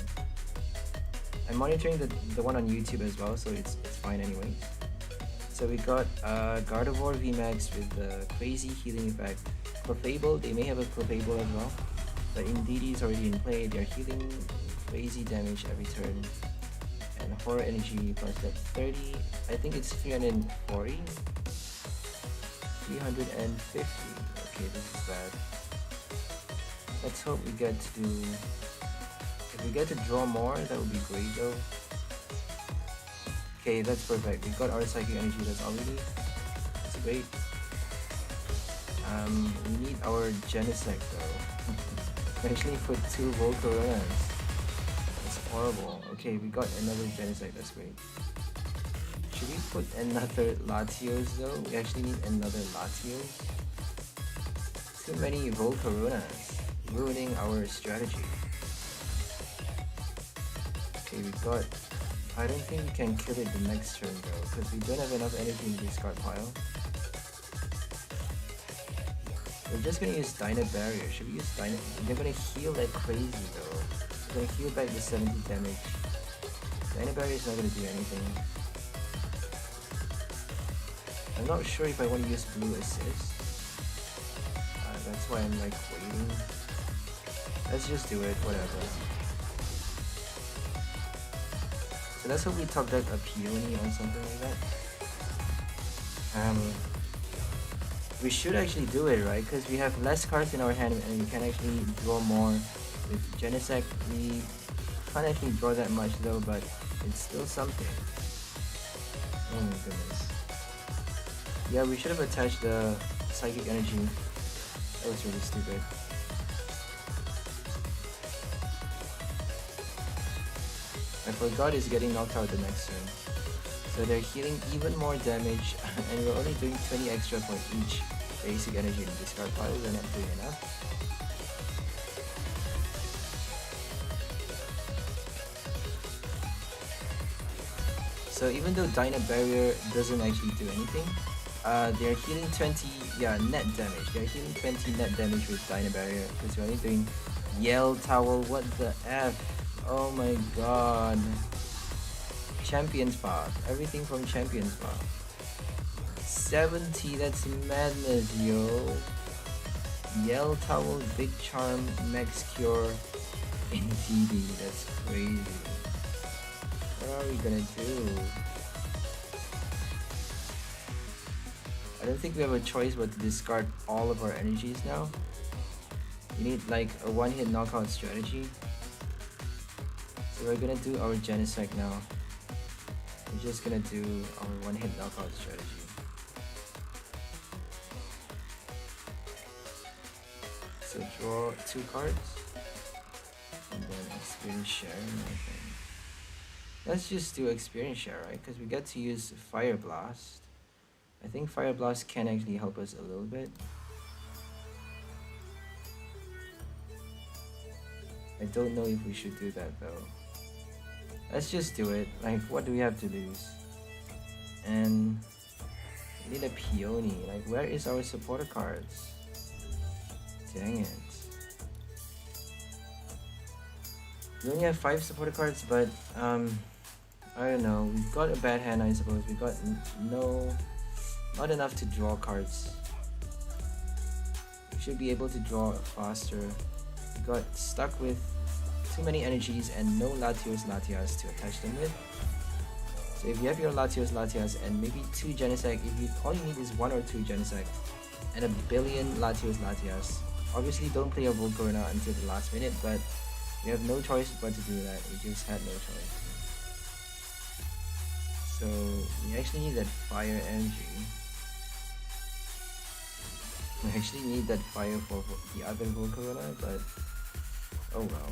I'm monitoring the one on YouTube as well, so it's fine anyways. So we got Gardevoir VMAX with the crazy healing effect. Clefable, they may have a Clefable as well, but Indeedee is already in play. They're healing crazy damage every turn. And Horror Energy plus that 30, I think it's 340? 350. Okay, this is bad. Let's hope we get to do... If we get to draw more, that would be great though. Okay, that's perfect. We got our Psychic Energy, that's all we need. That's great. We need our Genesect though. Especially for 2 Volcaronas. That's horrible. Okay, we got another Genesect, that's great. Should we put another Latios though? We actually need another Latios. Too many Volcaronas, ruining our strategy. Okay, we got... I don't think we can kill it the next turn though, because we don't have enough energy in the discard pile. We're just gonna use Dyna Barrier. Should we use Dyna... They're gonna heal like crazy though. They're gonna heal back the 70 damage. Dyna Barrier is not gonna do anything. I'm not sure if I want to use Blue Assist. That's why I'm like waiting. Let's just do it, whatever. So let's hope we top deck a Peony or something like that. We should actually do it, right? Because we have less cards in our hand and we can actually draw more. With Genesect, we can't actually draw that much though, but it's still something. Oh my goodness. Yeah, we should have attached the Psychic Energy. That was really stupid. I forgot he's getting knocked out the next turn. So they're healing even more damage and we're only doing 20 extra for each basic energy in the discard pile. We're not doing enough. So even though Dyna Barrier doesn't actually do anything, they're healing 20 net damage. They're healing 20 net damage with Dyna Barrier because we're only doing Yell Towel. What the F? Oh my god. Champion's Path. Everything from Champion's Path. 70, that's madness, yo. Yell Towel, Big Charm, Max Cure, Indeedee. That's crazy. What are we gonna do? I don't think we have a choice but to discard all of our energies now. We need like a one-hit knockout strategy. So we're gonna do our Genesect now. We're just gonna do our one-hit knockout strategy. So draw 2 cards. And then Experience Share, I think. Let's just do Experience Share, right? Because we get to use Fire Blast. I think Fire Blast can actually help us a little bit. I don't know if we should do that though. Let's just do it. Like, what do we have to lose? And we need a Peony. Like, where is our supporter cards? Dang it. We only have 5 supporter cards, but I don't know. We've got a bad hand, I suppose. We got not enough to draw cards. We should be able to draw faster. We got stuck with too many energies and no Latios Latias to attach them with. So if you have your Latios Latias and maybe 2 Genesect, all you need is 1 or 2 Genesect and a billion Latios Latias. Obviously don't play a Volcarona until the last minute, but we have no choice but to do that. We just had no choice. So we actually need that fire energy. We actually need that fire for the other Volcarona, but oh well.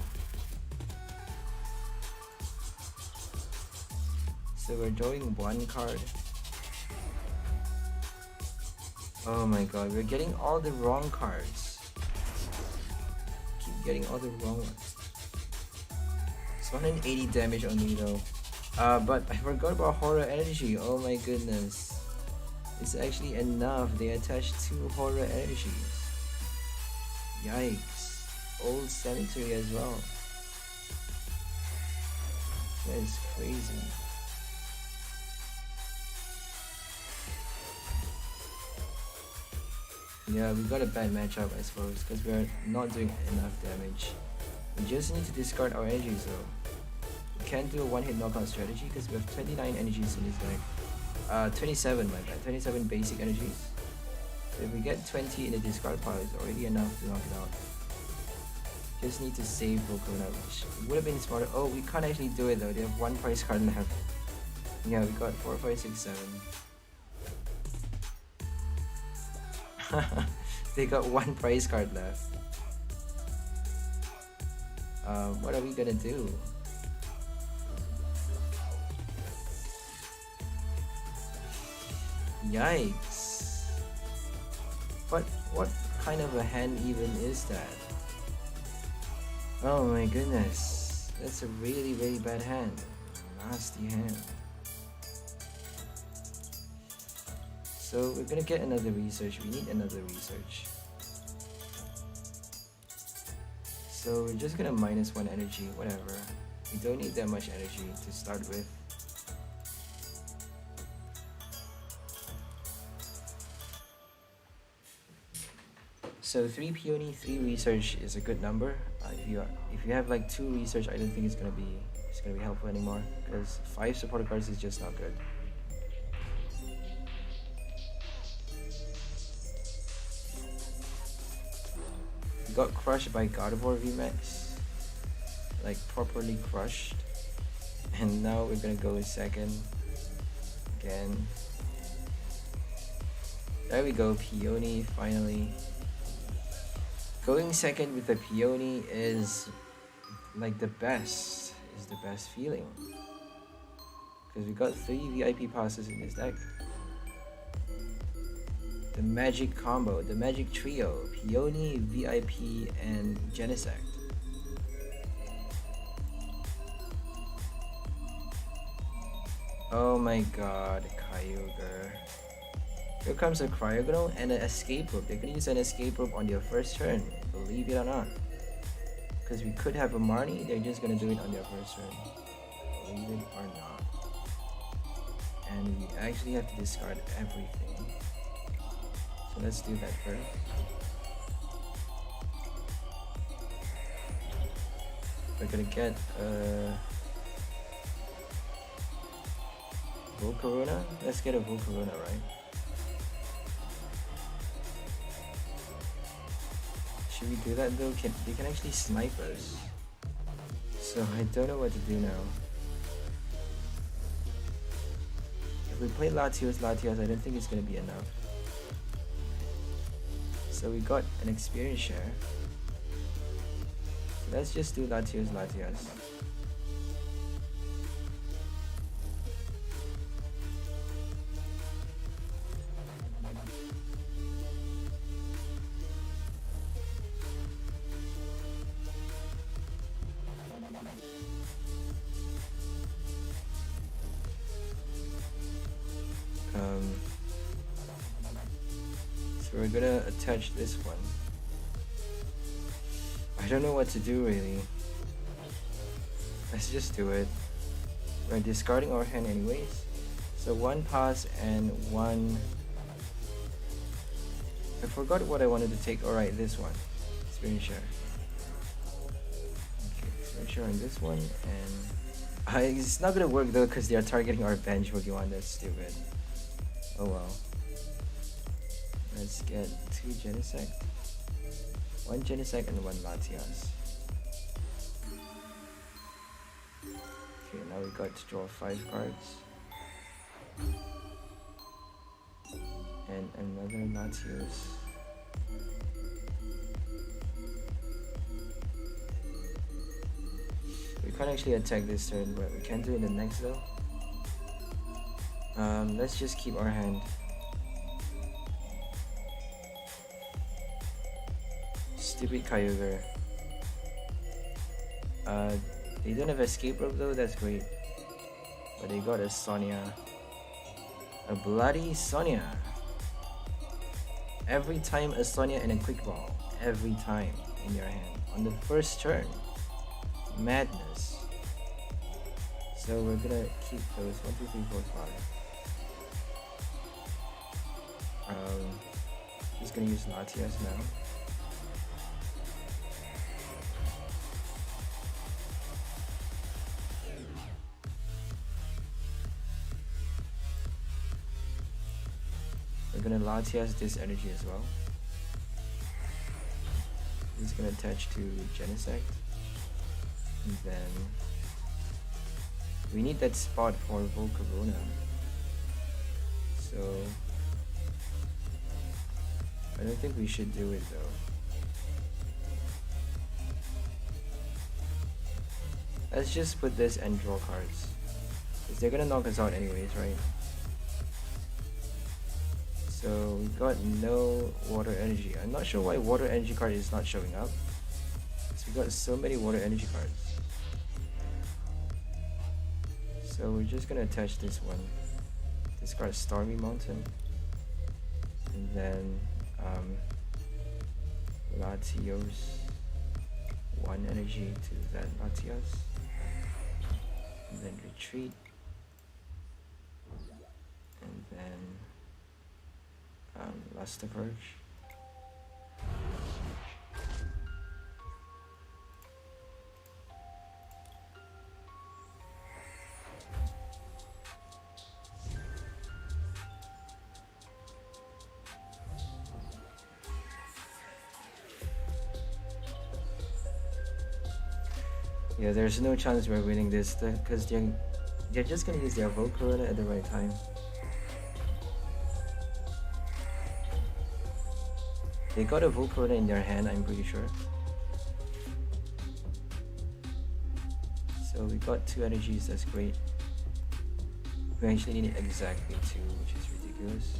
So we're drawing 1 card. Oh my god, we're getting all the wrong cards. Keep getting all the wrong ones. It's 180 damage only though. But I forgot about Horror Energy. Oh my goodness. It's actually enough. They attached 2 Horror Energies. Yikes. Old Cemetery as well. That is crazy. Yeah, we got a bad matchup, I suppose, because we are not doing enough damage. We just need to discard our energies though. We can't do a one-hit knockout strategy because we have 29 energies in his deck. 27, my bad. 27 basic energies. So if we get 20 in the discard pile, it's already enough to knock it out. Just need to save Volcarona, which would have been smarter. Oh, we can't actually do it though. They have one prize card left. Yeah, we got 4, 5, 6, 7. They got one prize card left. What are we gonna do? Yikes. What kind of a hand even is that? Oh my goodness. That's a really, really bad hand. Nasty hand. So we're gonna get another research. We need another research. So we're just gonna -1 energy, whatever. We don't need that much energy to start with. So 3 peony, 3 research is a good number. If you have like 2 research, I don't think it's gonna be helpful anymore because 5 supporter cards is just not good. Got crushed by God of War VMAX, like properly crushed, and now we're gonna go second again. There we go, peony finally. Going second with the peony is like the best feeling because we got 3 VIP passes in this deck. The magic combo, the magic trio, Peony, VIP, and Genesect. Oh my god, Kyogre. Here comes a Cryogonal and an escape rope. They're gonna use an escape rope on their first turn, believe it or not. Because we could have a Marnie, they're just gonna do it on their first turn. Believe it or not. And we actually have to discard everything. So let's do that first. We're gonna get Volcarona. Let's get a Volcarona, right? Should we do that though? They can actually snipe us. So I don't know what to do now. If we play Latios, I don't think it's gonna be enough. So we got an experience share. Let's just do Latias. So we're gonna attach this one. I don't know what to do really. Let's just do it. We're discarding our hand anyways. So 1 pass and 1... I forgot what I wanted to take. Alright, this one. Experience share. Okay, experience share on this one and... it's not gonna work though because they are targeting our bench Pokemon. That's stupid. Oh well. Let's get 2 Genesect. 1 Genesect and 1 Latias. Okay, now we got to draw 5 cards. And another Latios. We can't actually attack this turn, but we can do it the next though. Let's just keep our hand. Stupid Kyogre. They don't have escape rope though, that's great. But they got a Sonia. A bloody Sonia. Every time a Sonia and a Quick Ball. Every time in your hand. On the first turn. Madness. So we're gonna keep those 1, 2, 3, 4, 5. He's gonna use Latias now. We're gonna Latias this energy as well. He's gonna attach to Genesect. And then we need that spot for Volcarona. So I don't think we should do it though. Let's just put this and draw cards. Because they're gonna knock us out anyways, right? So we got no water energy. I'm not sure why water energy card is not showing up. Because we got so many water energy cards. So we're just gonna attach this one. Discard Stormy Mountain. And then Latios. 1 energy to that Latias. And then retreat. And then Luster Purge. Yeah, there's no chance we're winning this because they're just gonna use their Volcarona at the right time. They got a Volcarona in their hand, I'm pretty sure. So we got 2 energies, that's great. We actually need exactly 2, which is ridiculous.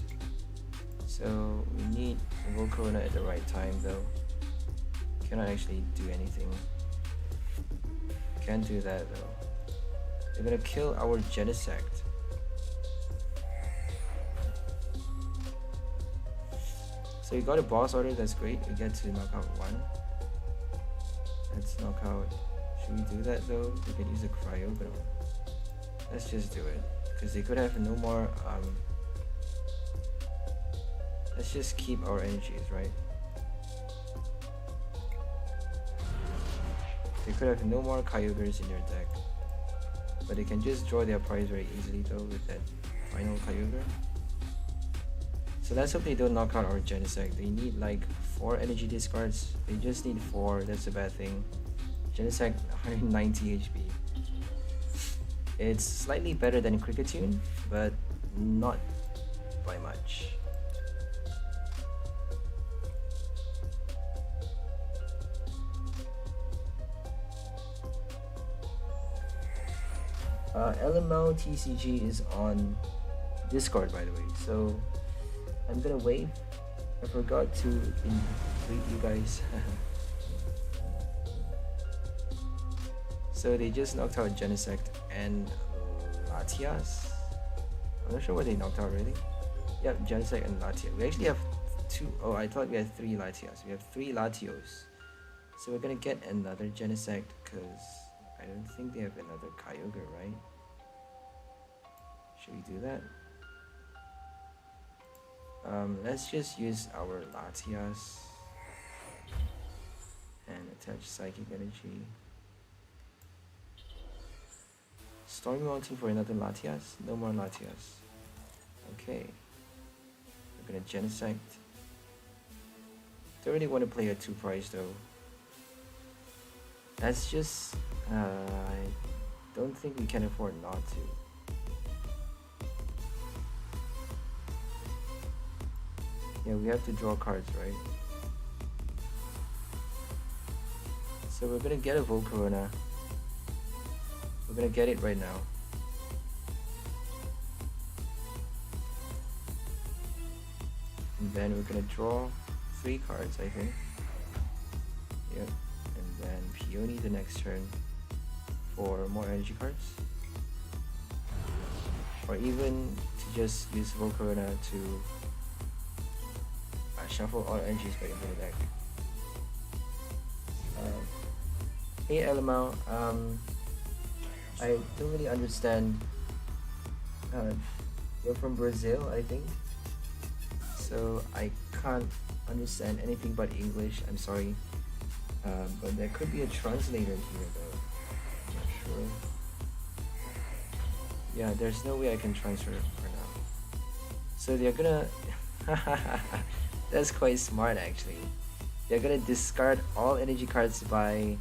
So we need a Volcarona at the right time though. Cannot actually do anything. Can't do that though. They're gonna kill our Genesect. So we got a boss order, that's great. We get to knock out 1. Let's knock out. Should we do that though? We can use a cryo, but let's just do it. Because they could have no more let's just keep our energies, right? They could have no more Kyogres in their deck. But they can just draw their prize very easily though with that final Kyogre. So let's hope they don't knock out our Genesect. They need like 4 energy discards. They just need 4, that's a bad thing. Genesect 190 HP. It's slightly better than Cricketune, but not by much. LMO TCG is on Discord, by the way, so I'm gonna wave. I forgot to greet you guys. So they just knocked out Genesect and Latias. I'm not sure what they knocked out really. Yep, Genesect and Latias. We actually have 2. Oh, I thought we had 3 Latias. We have 3 Latios. So we're gonna get another Genesect because I don't think they have another Kyogre, right? Should we do that? Let's just use our Latias and attach Psychic Energy. Stormy Mountain for another Latias? No more Latias. Okay. We're gonna Genesect. Don't really want to play a 2 price though. That's just I don't think we can afford not to. Yeah, we have to draw cards, right? So we're gonna get a Volcarona. We're gonna get it right now. And then we're gonna draw 3 cards, I think. Yep. And then Peony the next turn for more energy cards. Or even to just use Volcarona to shuffle all energies back into the deck. Hey LML, I don't really understand. Uh, you're from Brazil, I think, so I can't understand anything but English. I'm sorry, but there could be a translator here, though. I'm not sure. Yeah, there's no way I can transfer for now. So they're gonna. That's quite smart, actually. They're gonna discard all energy cards by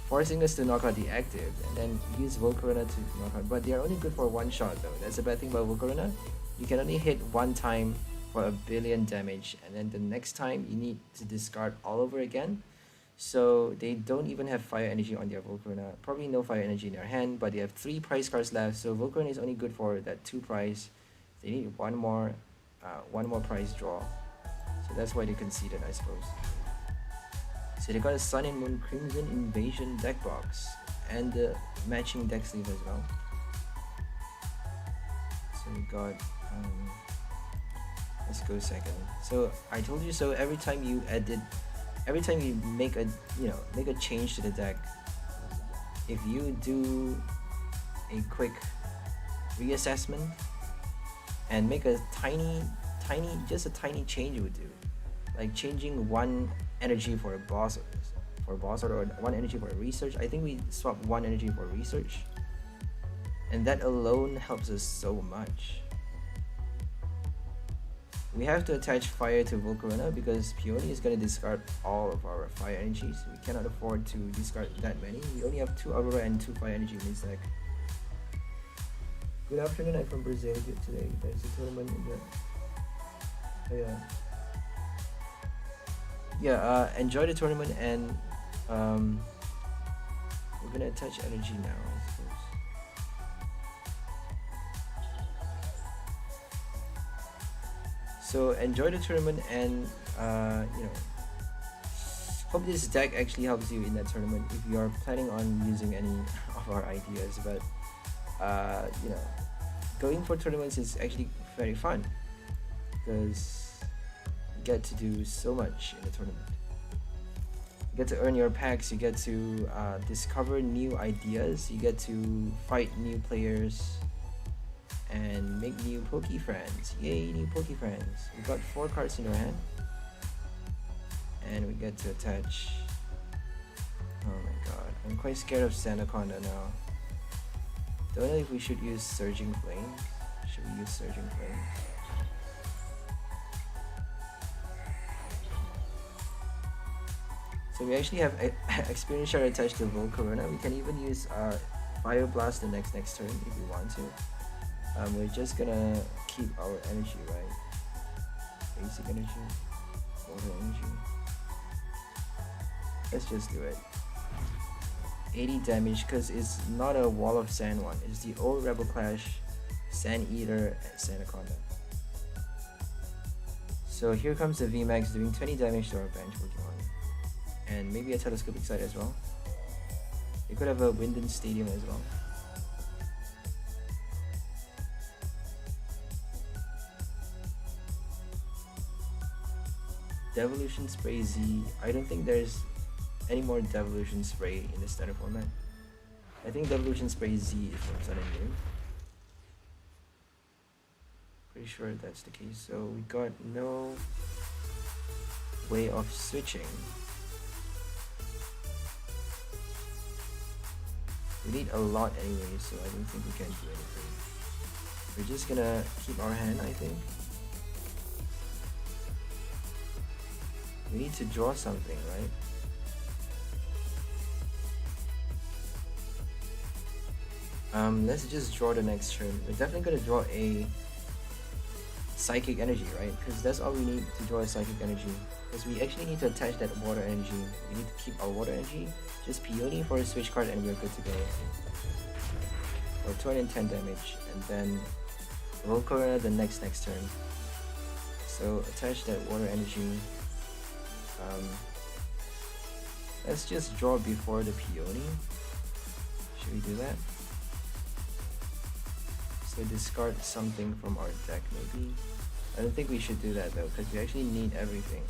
forcing us to knock out the active, and then use Volcarona to knock out. But they are only good for one shot, though. That's the bad thing about Volcarona. You can only hit one time for 1,000,000,000 damage, and then the next time you need to discard all over again. So they don't even have fire energy on their Volcarona. Probably no fire energy in their hand, but they have 3 prize cards left. So Volcarona is only good for that 2 prize. They need one more prize draw. So that's why they conceded, I suppose. So they got a Sun and Moon Crimson Invasion deck box and the matching deck sleeve as well. So we got let's go second. So I told you so. Every time you make a change to the deck, if you do a quick reassessment and make a tiny change, you would do, like changing one energy for a boss or one energy for a research. I think we swapped one energy for research, and that alone helps us so much. We have to attach fire to Volcarona because Peony is going to discard all of our fire energies. We cannot afford to discard that many. We only have 2 Aurora and 2 fire energy in this deck. Good afternoon, I'm from Brazil. Good today. There's a tournament in there. Oh, yeah. Enjoy the tournament, and we're gonna attach energy now, I suppose. So enjoy the tournament, and hope this deck actually helps you in that tournament if you are planning on using any of our ideas. But going for tournaments is actually very fun because you get to do so much in the tournament. You get to earn your packs, you get to discover new ideas, you get to fight new players and make new Poke friends. Yay, new Poke friends. We got 4 cards in our hand, and we get to attach. Oh my god, I'm quite scared of Sandaconda now. Don't know if we should use Surging Flames. Should we use Surging Flames? So we actually have Experience Shard attached to Volcarona. We can even use Fire Blast the next turn if we want to. We're just gonna keep our energy, right? Basic energy, water energy. Let's just do it. 80 damage because it's not a Wall of Sand one. It's the old Rebel Clash, Sand Eater, and Sandaconda. So here comes the VMAX doing 20 damage to our bench Pokemon. And maybe a Telescopic Sight as well. They could have a Winden Stadium as well. Devolution Spray Z. I don't think there's any more Devolution Spray in the standard format. I think Devolution Spray Z is what's on a game. Pretty sure that's the case. So we got no way of switching. We need a lot anyway, so I don't think we can do anything. We're just gonna keep our hand, I think. We need to draw something, right? Let's just draw the next turn. We're definitely gonna draw a Psychic Energy, right? Because that's all we need to draw a Psychic Energy. Because we actually need to attach that Water Energy. We need to keep our Water Energy. Just Peony for a switch card and we're good to go. For 210 damage, and then Volcarona the next turn. So attach that Water Energy. Let's just draw before the Peony. Should we do that? So discard something from our deck maybe. I don't think we should do that though, because we actually need everything.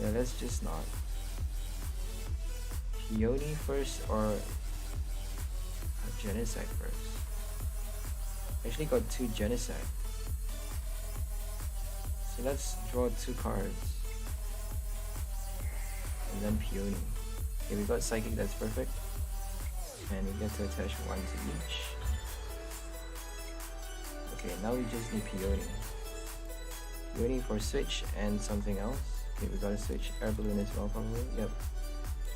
Yeah, let's just not. Peony first or Genesect first? Actually got 2 Genesect. So let's draw 2 cards. And then Peony. Okay, we got Psychic, that's perfect. And we get to attach 1 to each. Okay, now we just need Peony. Peony for switch and something else. Okay, we gotta switch Air Balloon as well probably, yep.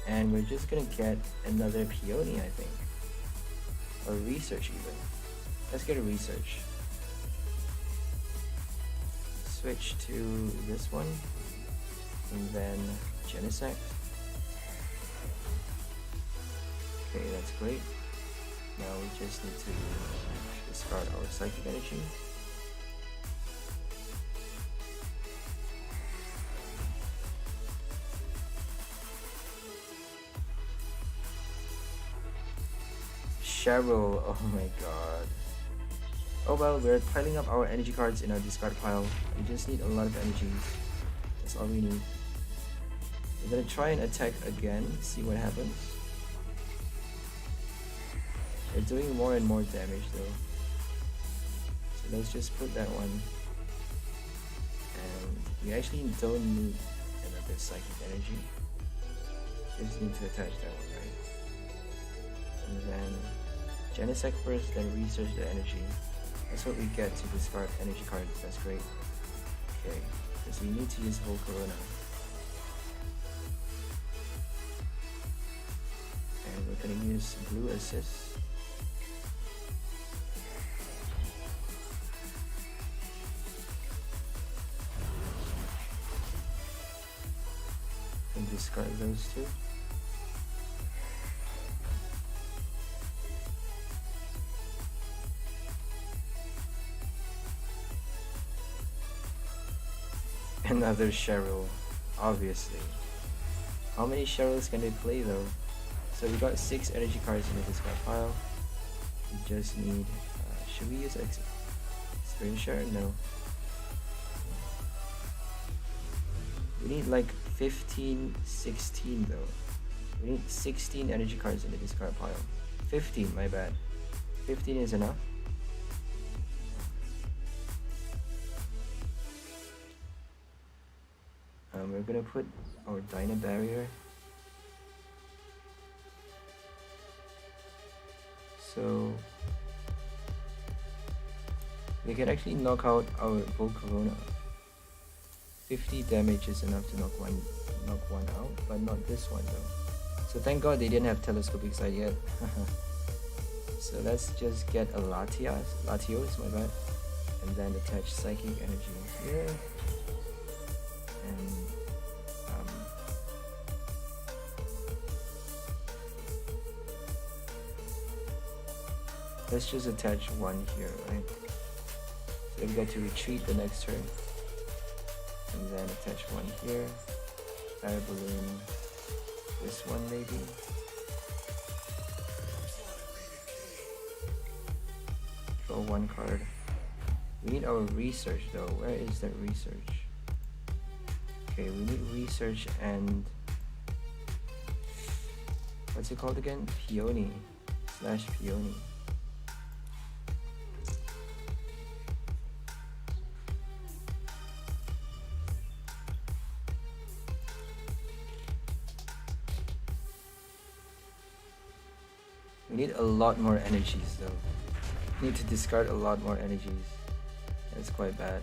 And we're just gonna get another Peony, I think. Or Research even. Let's get a Research. Switch to this one. And then Genesect. Okay, that's great. Now we just need to discard our Psychic Energy. Cheryl, oh my god. Oh well, we're piling up our energy cards in our discard pile. We just need a lot of energies. That's all we need. We're gonna try and attack again, see what happens. They're doing more and more damage though. So let's just put that one. And we actually don't need another Psychic Energy. Just need to attach that one, right? And then Genesect first, then Research the energy. That's what we get to discard energy cards. That's great. Okay, because we need to use Volcarona. And we're gonna use Blue Assist. And discard those two. Another Cheryl, obviously. How many Cheryls can they play though? So we got 6 energy cards in the discard pile. We just need, should we use Experience Share? No. We need like 15, 16 though. We need 16 energy cards in the discard pile. 15, my bad. 15 is enough. We're gonna put our Dyna Barrier. So we can actually knock out our Volcarona. 50 damage is enough to knock one out, but not this one though. So thank God they didn't have Telescopic Sight yet. So let's just get a Latios, my bad, and then attach Psychic Energy here. And let's just attach one here, right? So we got to retreat the next turn. And then attach one here. Fire balloon. This one maybe. Draw one card. We need our research though. Where is that research? Okay, we need research and what's it called again? Peony / Peony. We need a lot more energies though. We need to discard a lot more energies. That's quite bad.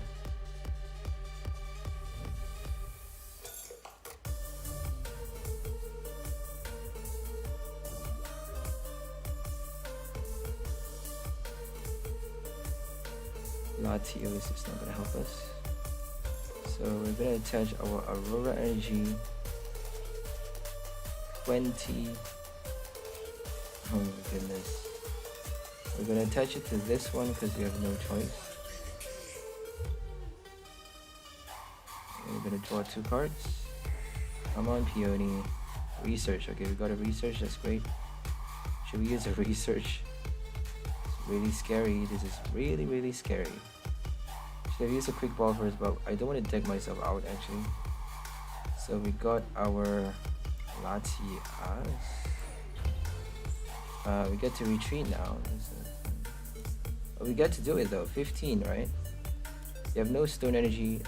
Latios is not gonna help us. So we're gonna attach our Aurora Energy 20. Oh my goodness. We're gonna attach it to this one because we have no choice. And we're gonna draw 2 cards. Come on, Peony. Research. Okay, we got a research, that's great. Should we use a research? It's really scary. This is really, really scary. Should I use a quick ball first? But I don't want to deck myself out actually. So we got our Latias. We get to retreat now. We get to do it though. 15, right? You have no stone energy.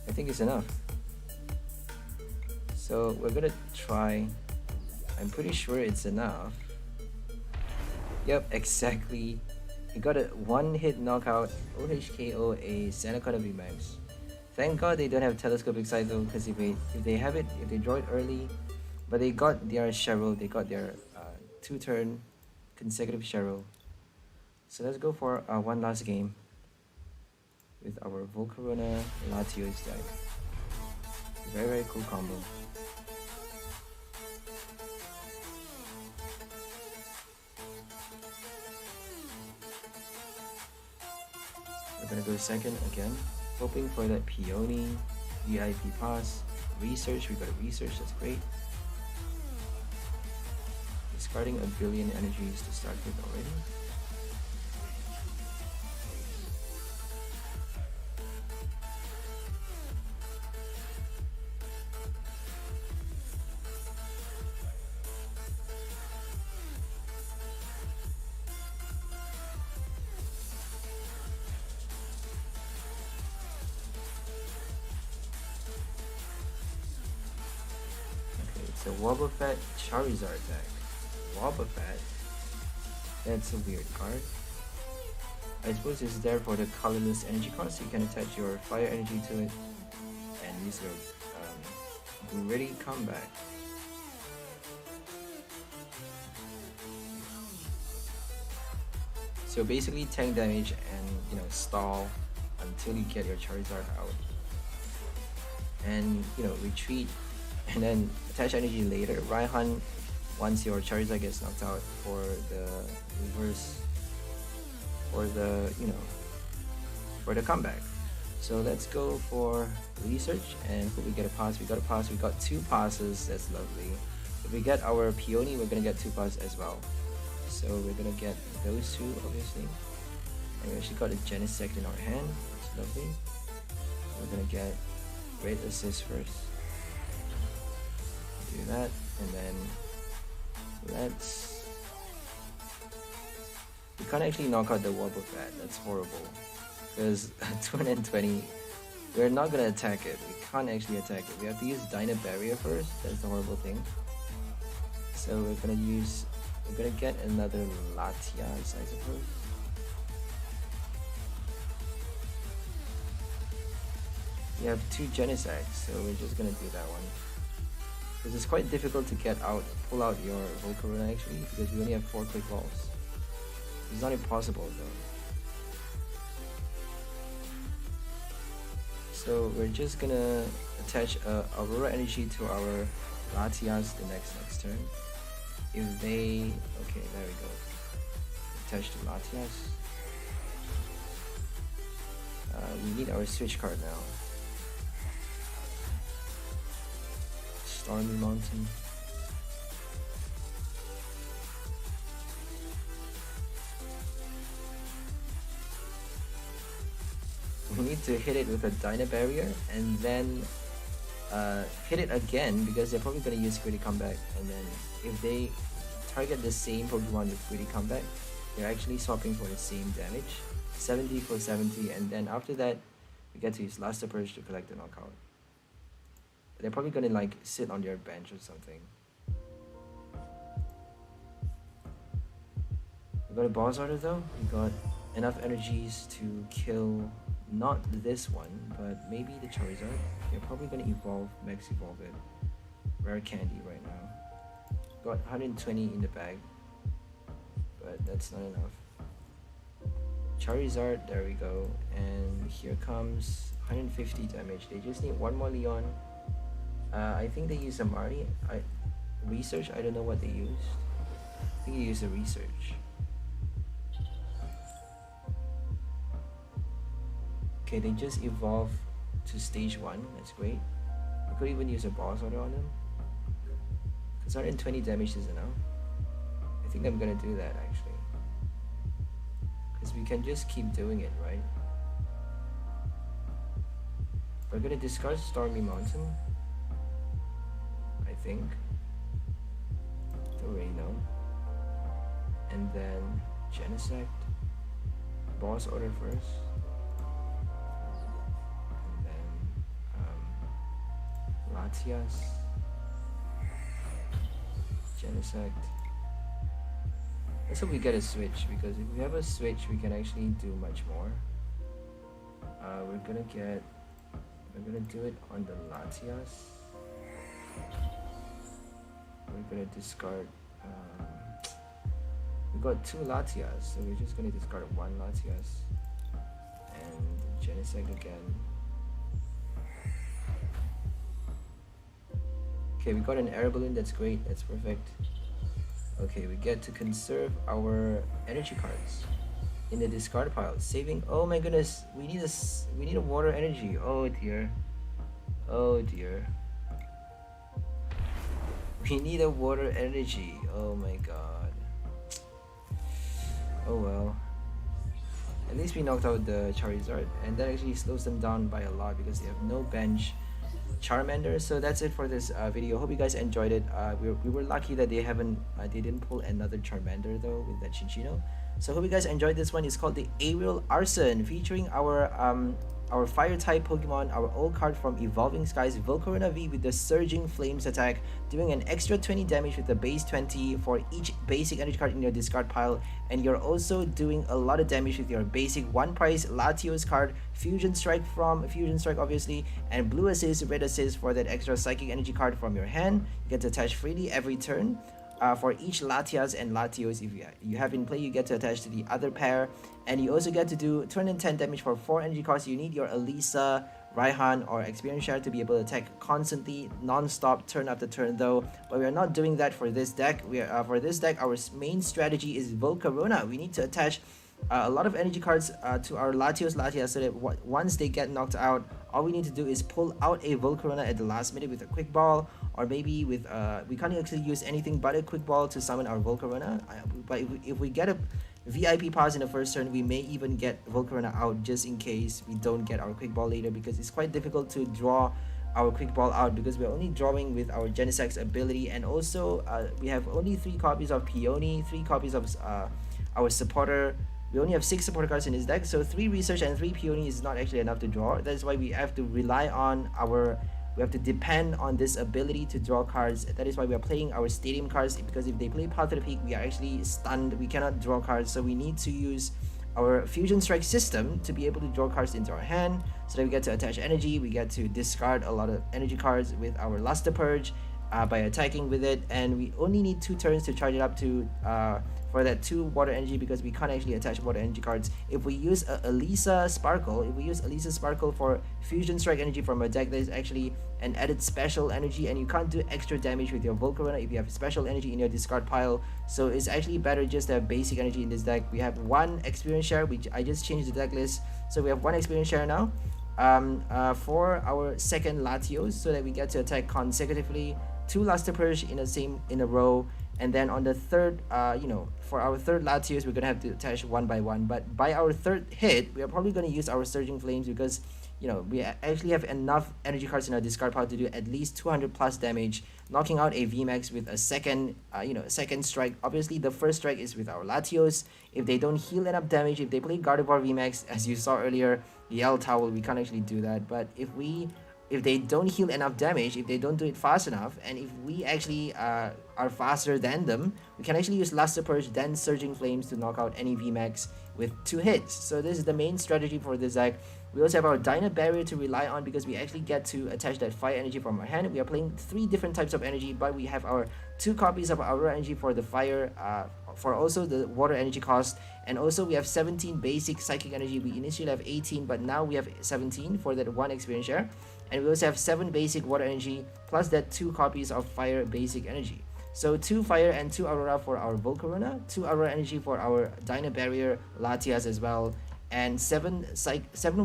I think it's enough. So we're gonna try. I'm pretty sure it's enough. Yep, exactly. He got a one-hit knockout, OHKO, a Sanacon VMAX. Thank God they don't have telescopic sight though, because if they have it, if they draw it early, but they got their Cheryl, they got their 2-turn consecutive Cheryl. So let's go for one last game with our Volcarona Latios deck. Very, very cool combo. We're gonna go second again, hoping for that Peony, VIP pass, research. We got a research, that's great. Discarding a billion energies to start with already. The Wobbuffet Charizard deck. Wobbuffet? That's a weird card. I suppose it's there for the colorless energy cost. You can attach your fire energy to it and use your gritty comeback. So basically tank damage and stall until you get your Charizard out. And retreat and then attach energy later. Raihan, once your Charizard gets knocked out for the reverse, for the for the comeback. So let's go for research and hope we get a pass. We got a pass. We got 2 passes. That's lovely. If we get our Peony, we're gonna get 2 passes as well. So we're gonna get those 2 obviously. And we actually got a Genesect in our hand. That's lovely. We're gonna get great assist first. Do that, and then we can't actually knock out the Wobbuffet. That's horrible, because 220, we're not gonna attack it. We can't actually attack it. We have to use Dyna Barrier first. That's the horrible thing. So we're gonna get another Latias, I suppose. We have 2 Genesect, so we're just gonna do that one. Because it's quite difficult to pull out your Volcarona actually, because we only have 4 quick balls. It's not impossible though. So we're just gonna attach Aurora Energy to our Latias the next turn. If they, okay, there we go. Attach to Latias. We need our switch card now. Stormy Mountain. We need to hit it with a Dyna Barrier and then hit it again, because they're probably going to use Gritty Comeback, and then if they target the same Pokemon with Gritty Comeback, they're actually swapping for the same damage, 70 for 70, and then after that we get to use Last Approach to collect the knockout. They're probably gonna like sit on their bench or something. We got a boss order though. We got enough energies to kill not this one, but maybe the Charizard. They're probably gonna Max Evolve it. Rare Candy right now. Got 120 in the bag, but that's not enough. Charizard, there we go. And here comes 150 damage. They just need one more Leon. I think they used a Marty. Research, I don't know what they used. I think they used a research. Okay, they just evolved to stage 1. That's great. I could even use a boss order on them. Because 120 damage is enough. I think I'm gonna do that actually. Because we can just keep doing it, right? We're gonna discard Stormy Mountain. I think. Torino. And then Genesect. Boss order first. And then Latias. Genesect. Let's hope we get a switch, because if we have a switch we can actually do much more. We're gonna do it on the Latias. We're gonna discard we got 2 Latias, so we're just gonna discard 1 Latias and Genesect again. Okay, we got an air balloon, that's great, that's perfect. Okay, we get to conserve our energy cards in the discard pile, saving. Oh my goodness, we need a water energy. Oh dear. Oh dear. We need a water energy. Oh my god. Oh well. At least we knocked out the Charizard, and that actually slows them down by a lot because they have no bench Charmander. So that's it for this video. Hope you guys enjoyed it. We were lucky that they didn't pull another Charmander though with that Chinchino. So hope you guys enjoyed this one. It's called the Aerial Arson, featuring our fire type Pokemon, our old card from Evolving Skies, Volcarona V, with the Surging Flames attack, doing an extra 20 damage with the base 20 for each basic energy card in your discard pile, and you're also doing a lot of damage with your basic 1 price Latios card, Fusion Strike from Fusion Strike obviously, and Blue Assist, Red Assist for that extra psychic energy card from your hand. You get to attach freely every turn. For each Latias and Latios, if you have in play, you get to attach to the other pair, and you also get to do 210 damage for 4 energy costs. You need your Elisa, Raihan, or Experience Share to be able to attack constantly, non-stop, turn after turn though. But we are not doing that for this deck. For this deck, our main strategy is Volcarona. We need to attach a lot of energy cards to our Latias, so that once they get knocked out, all we need to do is pull out a Volcarona at the last minute with a quick ball, or maybe with we can't actually use anything but a quick ball to summon our Volcarona. But if we get a VIP pass in the first turn, we may even get Volcarona out just in case we don't get our quick ball later, because it's quite difficult to draw our quick ball out because we're only drawing with our Genesect's ability, and also we have only 3 copies of Peony, 3 copies of our supporter. We only have 6 supporter cards in this deck, so 3 research and 3 Peony is not actually enough to draw. That's why we have to rely on we have to depend on this ability to draw cards. That is why we are playing our stadium cards, because if they play Path to the Peak, we are actually stunned. We cannot draw cards, so we need to use our Fusion Strike system to be able to draw cards into our hand, so that we get to attach energy. We get to discard a lot of energy cards with our Luster Purge by attacking with it, and we only need 2 turns to charge it up to for that 2 water energy, because we can't actually attach water energy cards. If we use Elisa Sparkle, for Fusion Strike energy from a deck, that is actually an added special energy, and you can't do extra damage with your Volcarona if you have special energy in your discard pile. So it's actually better just to have basic energy in this deck. We have 1 Experience Share, which I just changed the deck list, so we have 1 Experience Share now for our second Latios, so that we get to attack consecutively 2 Luster Purge in a row. And then on the third, for our third Latios, we're gonna have to attach 1 by 1. But by our third hit, we are probably gonna use our Surging Flames, because we actually have enough energy cards in our discard pile to do at least 200 plus damage, knocking out a VMAX with a second, second strike. Obviously, the first strike is with our Latios. If they don't heal enough damage, if they play Gardevoir VMAX, as you saw earlier, the L Towel, we can't actually do that. But if they don't heal enough damage, if they don't do it fast enough, and if we actually are faster than them, we can actually use Luster Purge, then Surging Flames to knock out any VMAX with 2 hits. So this is the main strategy for this deck. We also have our Dyna Barrier to rely on, because we actually get to attach that fire energy from our hand. We are playing 3 different types of energy, but we have our 2 copies of Aurora energy for the fire, for also the water energy cost, and also we have 17 basic psychic energy. We initially have 18, but now we have 17 for that 1 Experience Share. And we also have 7 basic water energy, plus that 2 copies of fire basic energy. So 2 fire and 2 Aurora for our Volcarona, 2 Aurora energy for our Dyna Barrier Latias as well, and 7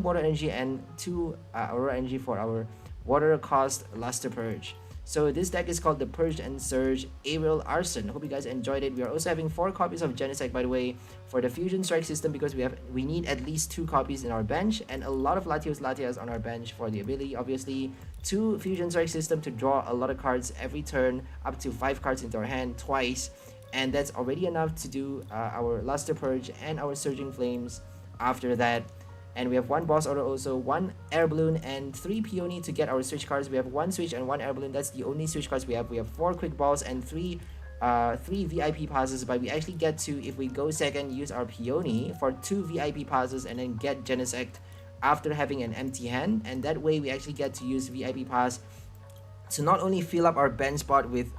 water energy and 2 Aurora energy for our water cost Luster Purge. So this deck is called the Purge and Surge Aerial Arson. Hope you guys enjoyed it. We are also having 4 copies of Genesect, by the way, for the Fusion Strike system, because we need at least 2 copies in our bench, and a lot of Latios Latias on our bench for the ability, obviously. 2 Fusion Strike system to draw a lot of cards every turn, up to 5 cards into our hand twice, and that's already enough to do our Luster Purge and our Surging Flames after that. And we have 1 boss order also, 1 air balloon, and 3 peony to get our switch cards. We have 1 switch and 1 air balloon. That's the only switch cards we have. We have 4 quick balls and 3 VIP passes, but we actually get to, if we go second, use our peony for 2 VIP passes and then get Genesect after having an empty hand. And that way we actually get to use VIP pass to not only fill up our bench spot with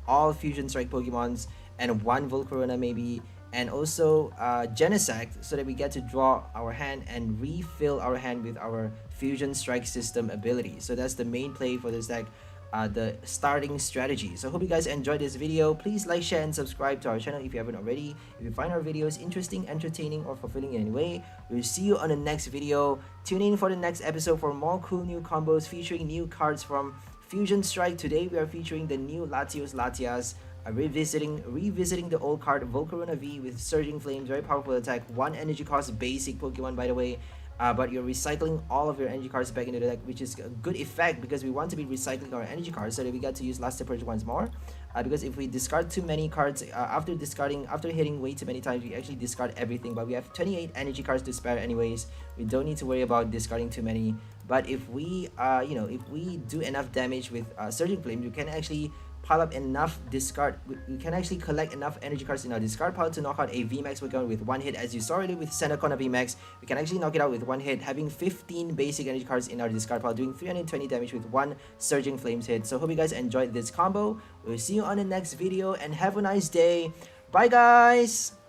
all Fusion Strike Pokemons and 1 Volcarona maybe, and also Genesect, so that we get to draw our hand and refill our hand with our Fusion Strike system ability. So that's the main play for this deck, the starting strategy. So hope you guys enjoyed this video. Please like, share, and subscribe to our channel if you haven't already. If you find our videos interesting, entertaining, or fulfilling in any way, we'll see you on the next video. Tune in for the next episode for more cool new combos featuring new cards from Fusion Strike. Today we are featuring the new Latios Latias, revisiting the old card Volcarona V with Surging Flames, very powerful attack, 1 energy cost basic Pokemon, by the way. But you're recycling all of your energy cards back into the deck, which is a good effect because we want to be recycling our energy cards so that we get to use Luster Purge once more. Because if we discard too many cards, after hitting way too many times, we actually discard everything. But we have 28 energy cards to spare anyways. We don't need to worry about discarding too many. But if we, if we do enough damage with Surging Flames, we can actually pile up enough we can actually collect enough energy cards in our discard pile to knock out a VMAX Pokemon with 1 hit. As you saw already with Senokona VMAX, we can actually knock it out with 1 hit, having 15 basic energy cards in our discard pile, doing 320 damage with 1 Surging Flames hit. So hope you guys enjoyed this combo. We'll see you on the next video and have a nice day. Bye guys!